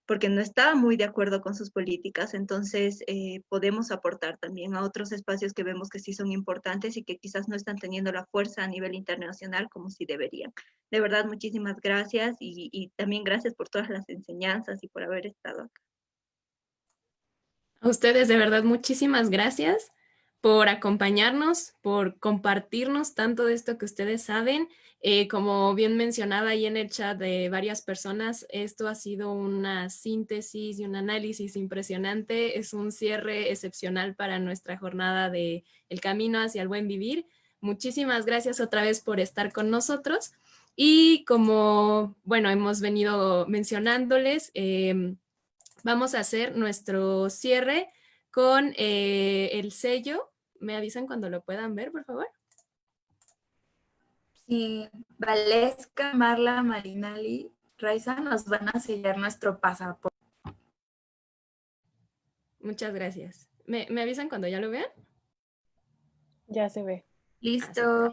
Porque no está muy de acuerdo con sus políticas, entonces podemos aportar también a otros espacios que vemos que sí son importantes y que quizás no están teniendo la fuerza a nivel internacional como sí deberían. De verdad, muchísimas gracias y también gracias por todas las enseñanzas y por haber estado acá. A ustedes, de verdad, muchísimas gracias por acompañarnos, por compartirnos tanto de esto que ustedes saben. Como bien mencionaba ahí en el chat de varias personas, esto ha sido una síntesis y un análisis impresionante. Es un cierre excepcional para nuestra jornada de El Camino hacia el Buen Vivir. Muchísimas gracias otra vez por estar con nosotros. Y como, bueno, hemos venido mencionándoles, vamos a hacer nuestro cierre con el sello. ¿Me avisan cuando lo puedan ver, por favor? Sí, Valesca, Marla, Marinali, Raiza nos van a sellar nuestro pasaporte. Muchas gracias. ¿Me avisan cuando ya lo vean? Ya se ve. Listo.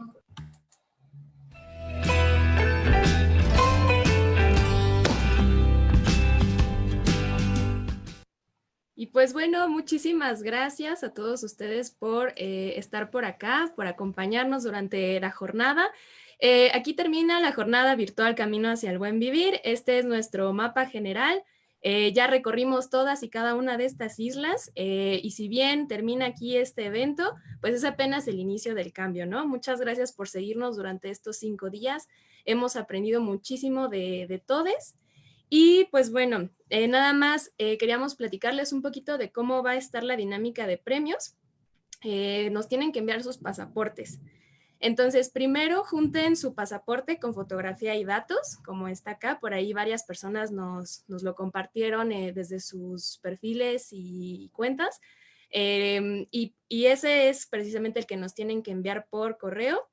Y pues bueno, muchísimas gracias a todos ustedes por estar por acá, por acompañarnos durante la jornada. Aquí termina la jornada virtual Camino hacia el Buen Vivir. Este es nuestro mapa general. Ya recorrimos todas y cada una de estas islas y si bien termina aquí este evento, pues es apenas el inicio del cambio, ¿no? Muchas gracias por seguirnos durante estos 5 días. Hemos aprendido muchísimo de todes. Y pues bueno, nada más queríamos platicarles un poquito de cómo va a estar la dinámica de premios. Nos tienen que enviar sus pasaportes. Entonces, primero junten su pasaporte con fotografía y datos, como está acá. Por ahí varias personas nos lo compartieron desde sus perfiles y cuentas. Y ese es precisamente el que nos tienen que enviar por correo,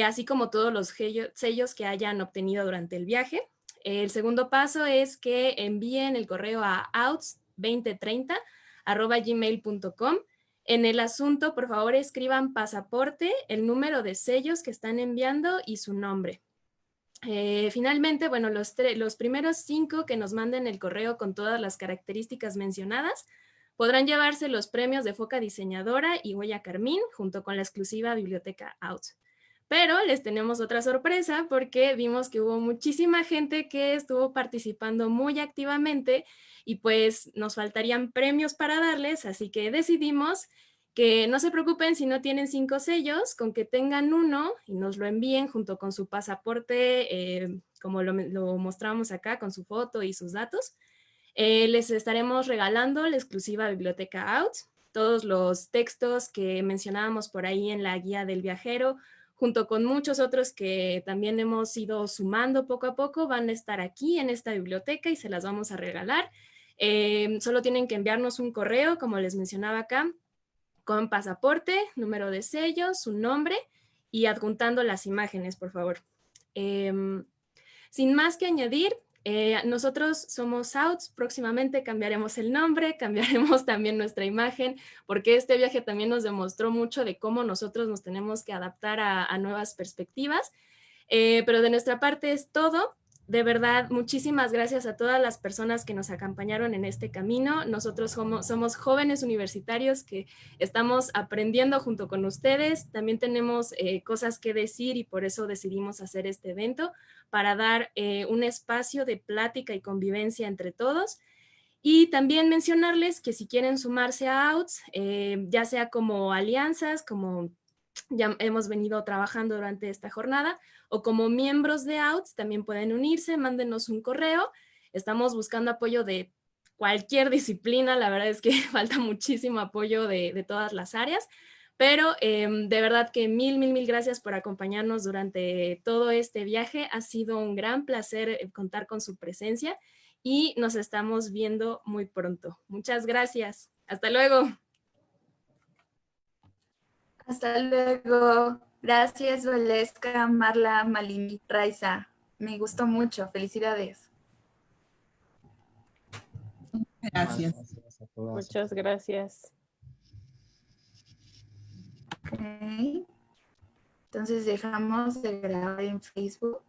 así como todos los sellos que hayan obtenido durante el viaje. El segundo paso es que envíen el correo a outs2030@gmail.com En el asunto, por favor, escriban pasaporte, el número de sellos que están enviando y su nombre. Finalmente, bueno, los primeros 5 que nos manden el correo con todas las características mencionadas podrán llevarse los premios de Foca Diseñadora y Huella Carmín junto con la exclusiva Biblioteca Out. Pero les tenemos otra sorpresa porque vimos que hubo muchísima gente que estuvo participando muy activamente y pues nos faltarían premios para darles, así que decidimos que no se preocupen si no tienen 5 sellos, con que tengan uno y nos lo envíen junto con su pasaporte, como lo mostramos acá, con su foto y sus datos. Les estaremos regalando la exclusiva Biblioteca Out, todos los textos que mencionábamos por ahí en la guía del viajero, junto con muchos otros que también hemos ido sumando poco a poco, van a estar aquí en esta biblioteca y se las vamos a regalar. Solo tienen que enviarnos un correo, como les mencionaba acá, con pasaporte, número de sello, su nombre y adjuntando las imágenes, por favor. Sin más que añadir, nosotros somos Outs, próximamente cambiaremos el nombre, cambiaremos también nuestra imagen, porque este viaje también nos demostró mucho de cómo nosotros nos tenemos que adaptar a nuevas perspectivas. Pero de nuestra parte es todo. De verdad, muchísimas gracias a todas las personas que nos acompañaron en este camino. Nosotros somos jóvenes universitarios que estamos aprendiendo junto con ustedes. También tenemos cosas que decir y por eso decidimos hacer este evento, para dar un espacio de plática y convivencia entre todos. Y también mencionarles que si quieren sumarse a Outs, ya sea como alianzas, como ya hemos venido trabajando durante esta jornada, o como miembros de Outs, también pueden unirse, mándenos un correo. Estamos buscando apoyo de cualquier disciplina, la verdad es que falta muchísimo apoyo de todas las áreas, pero de verdad que mil gracias por acompañarnos durante todo este viaje. Ha sido un gran placer contar con su presencia y nos estamos viendo muy pronto. Muchas gracias. Hasta luego. Hasta luego. Gracias, Valesca, Marla, Malini, Raiza. Me gustó mucho. Felicidades. Gracias. Gracias a todas. Muchas gracias. Ok. Entonces dejamos de grabar en Facebook.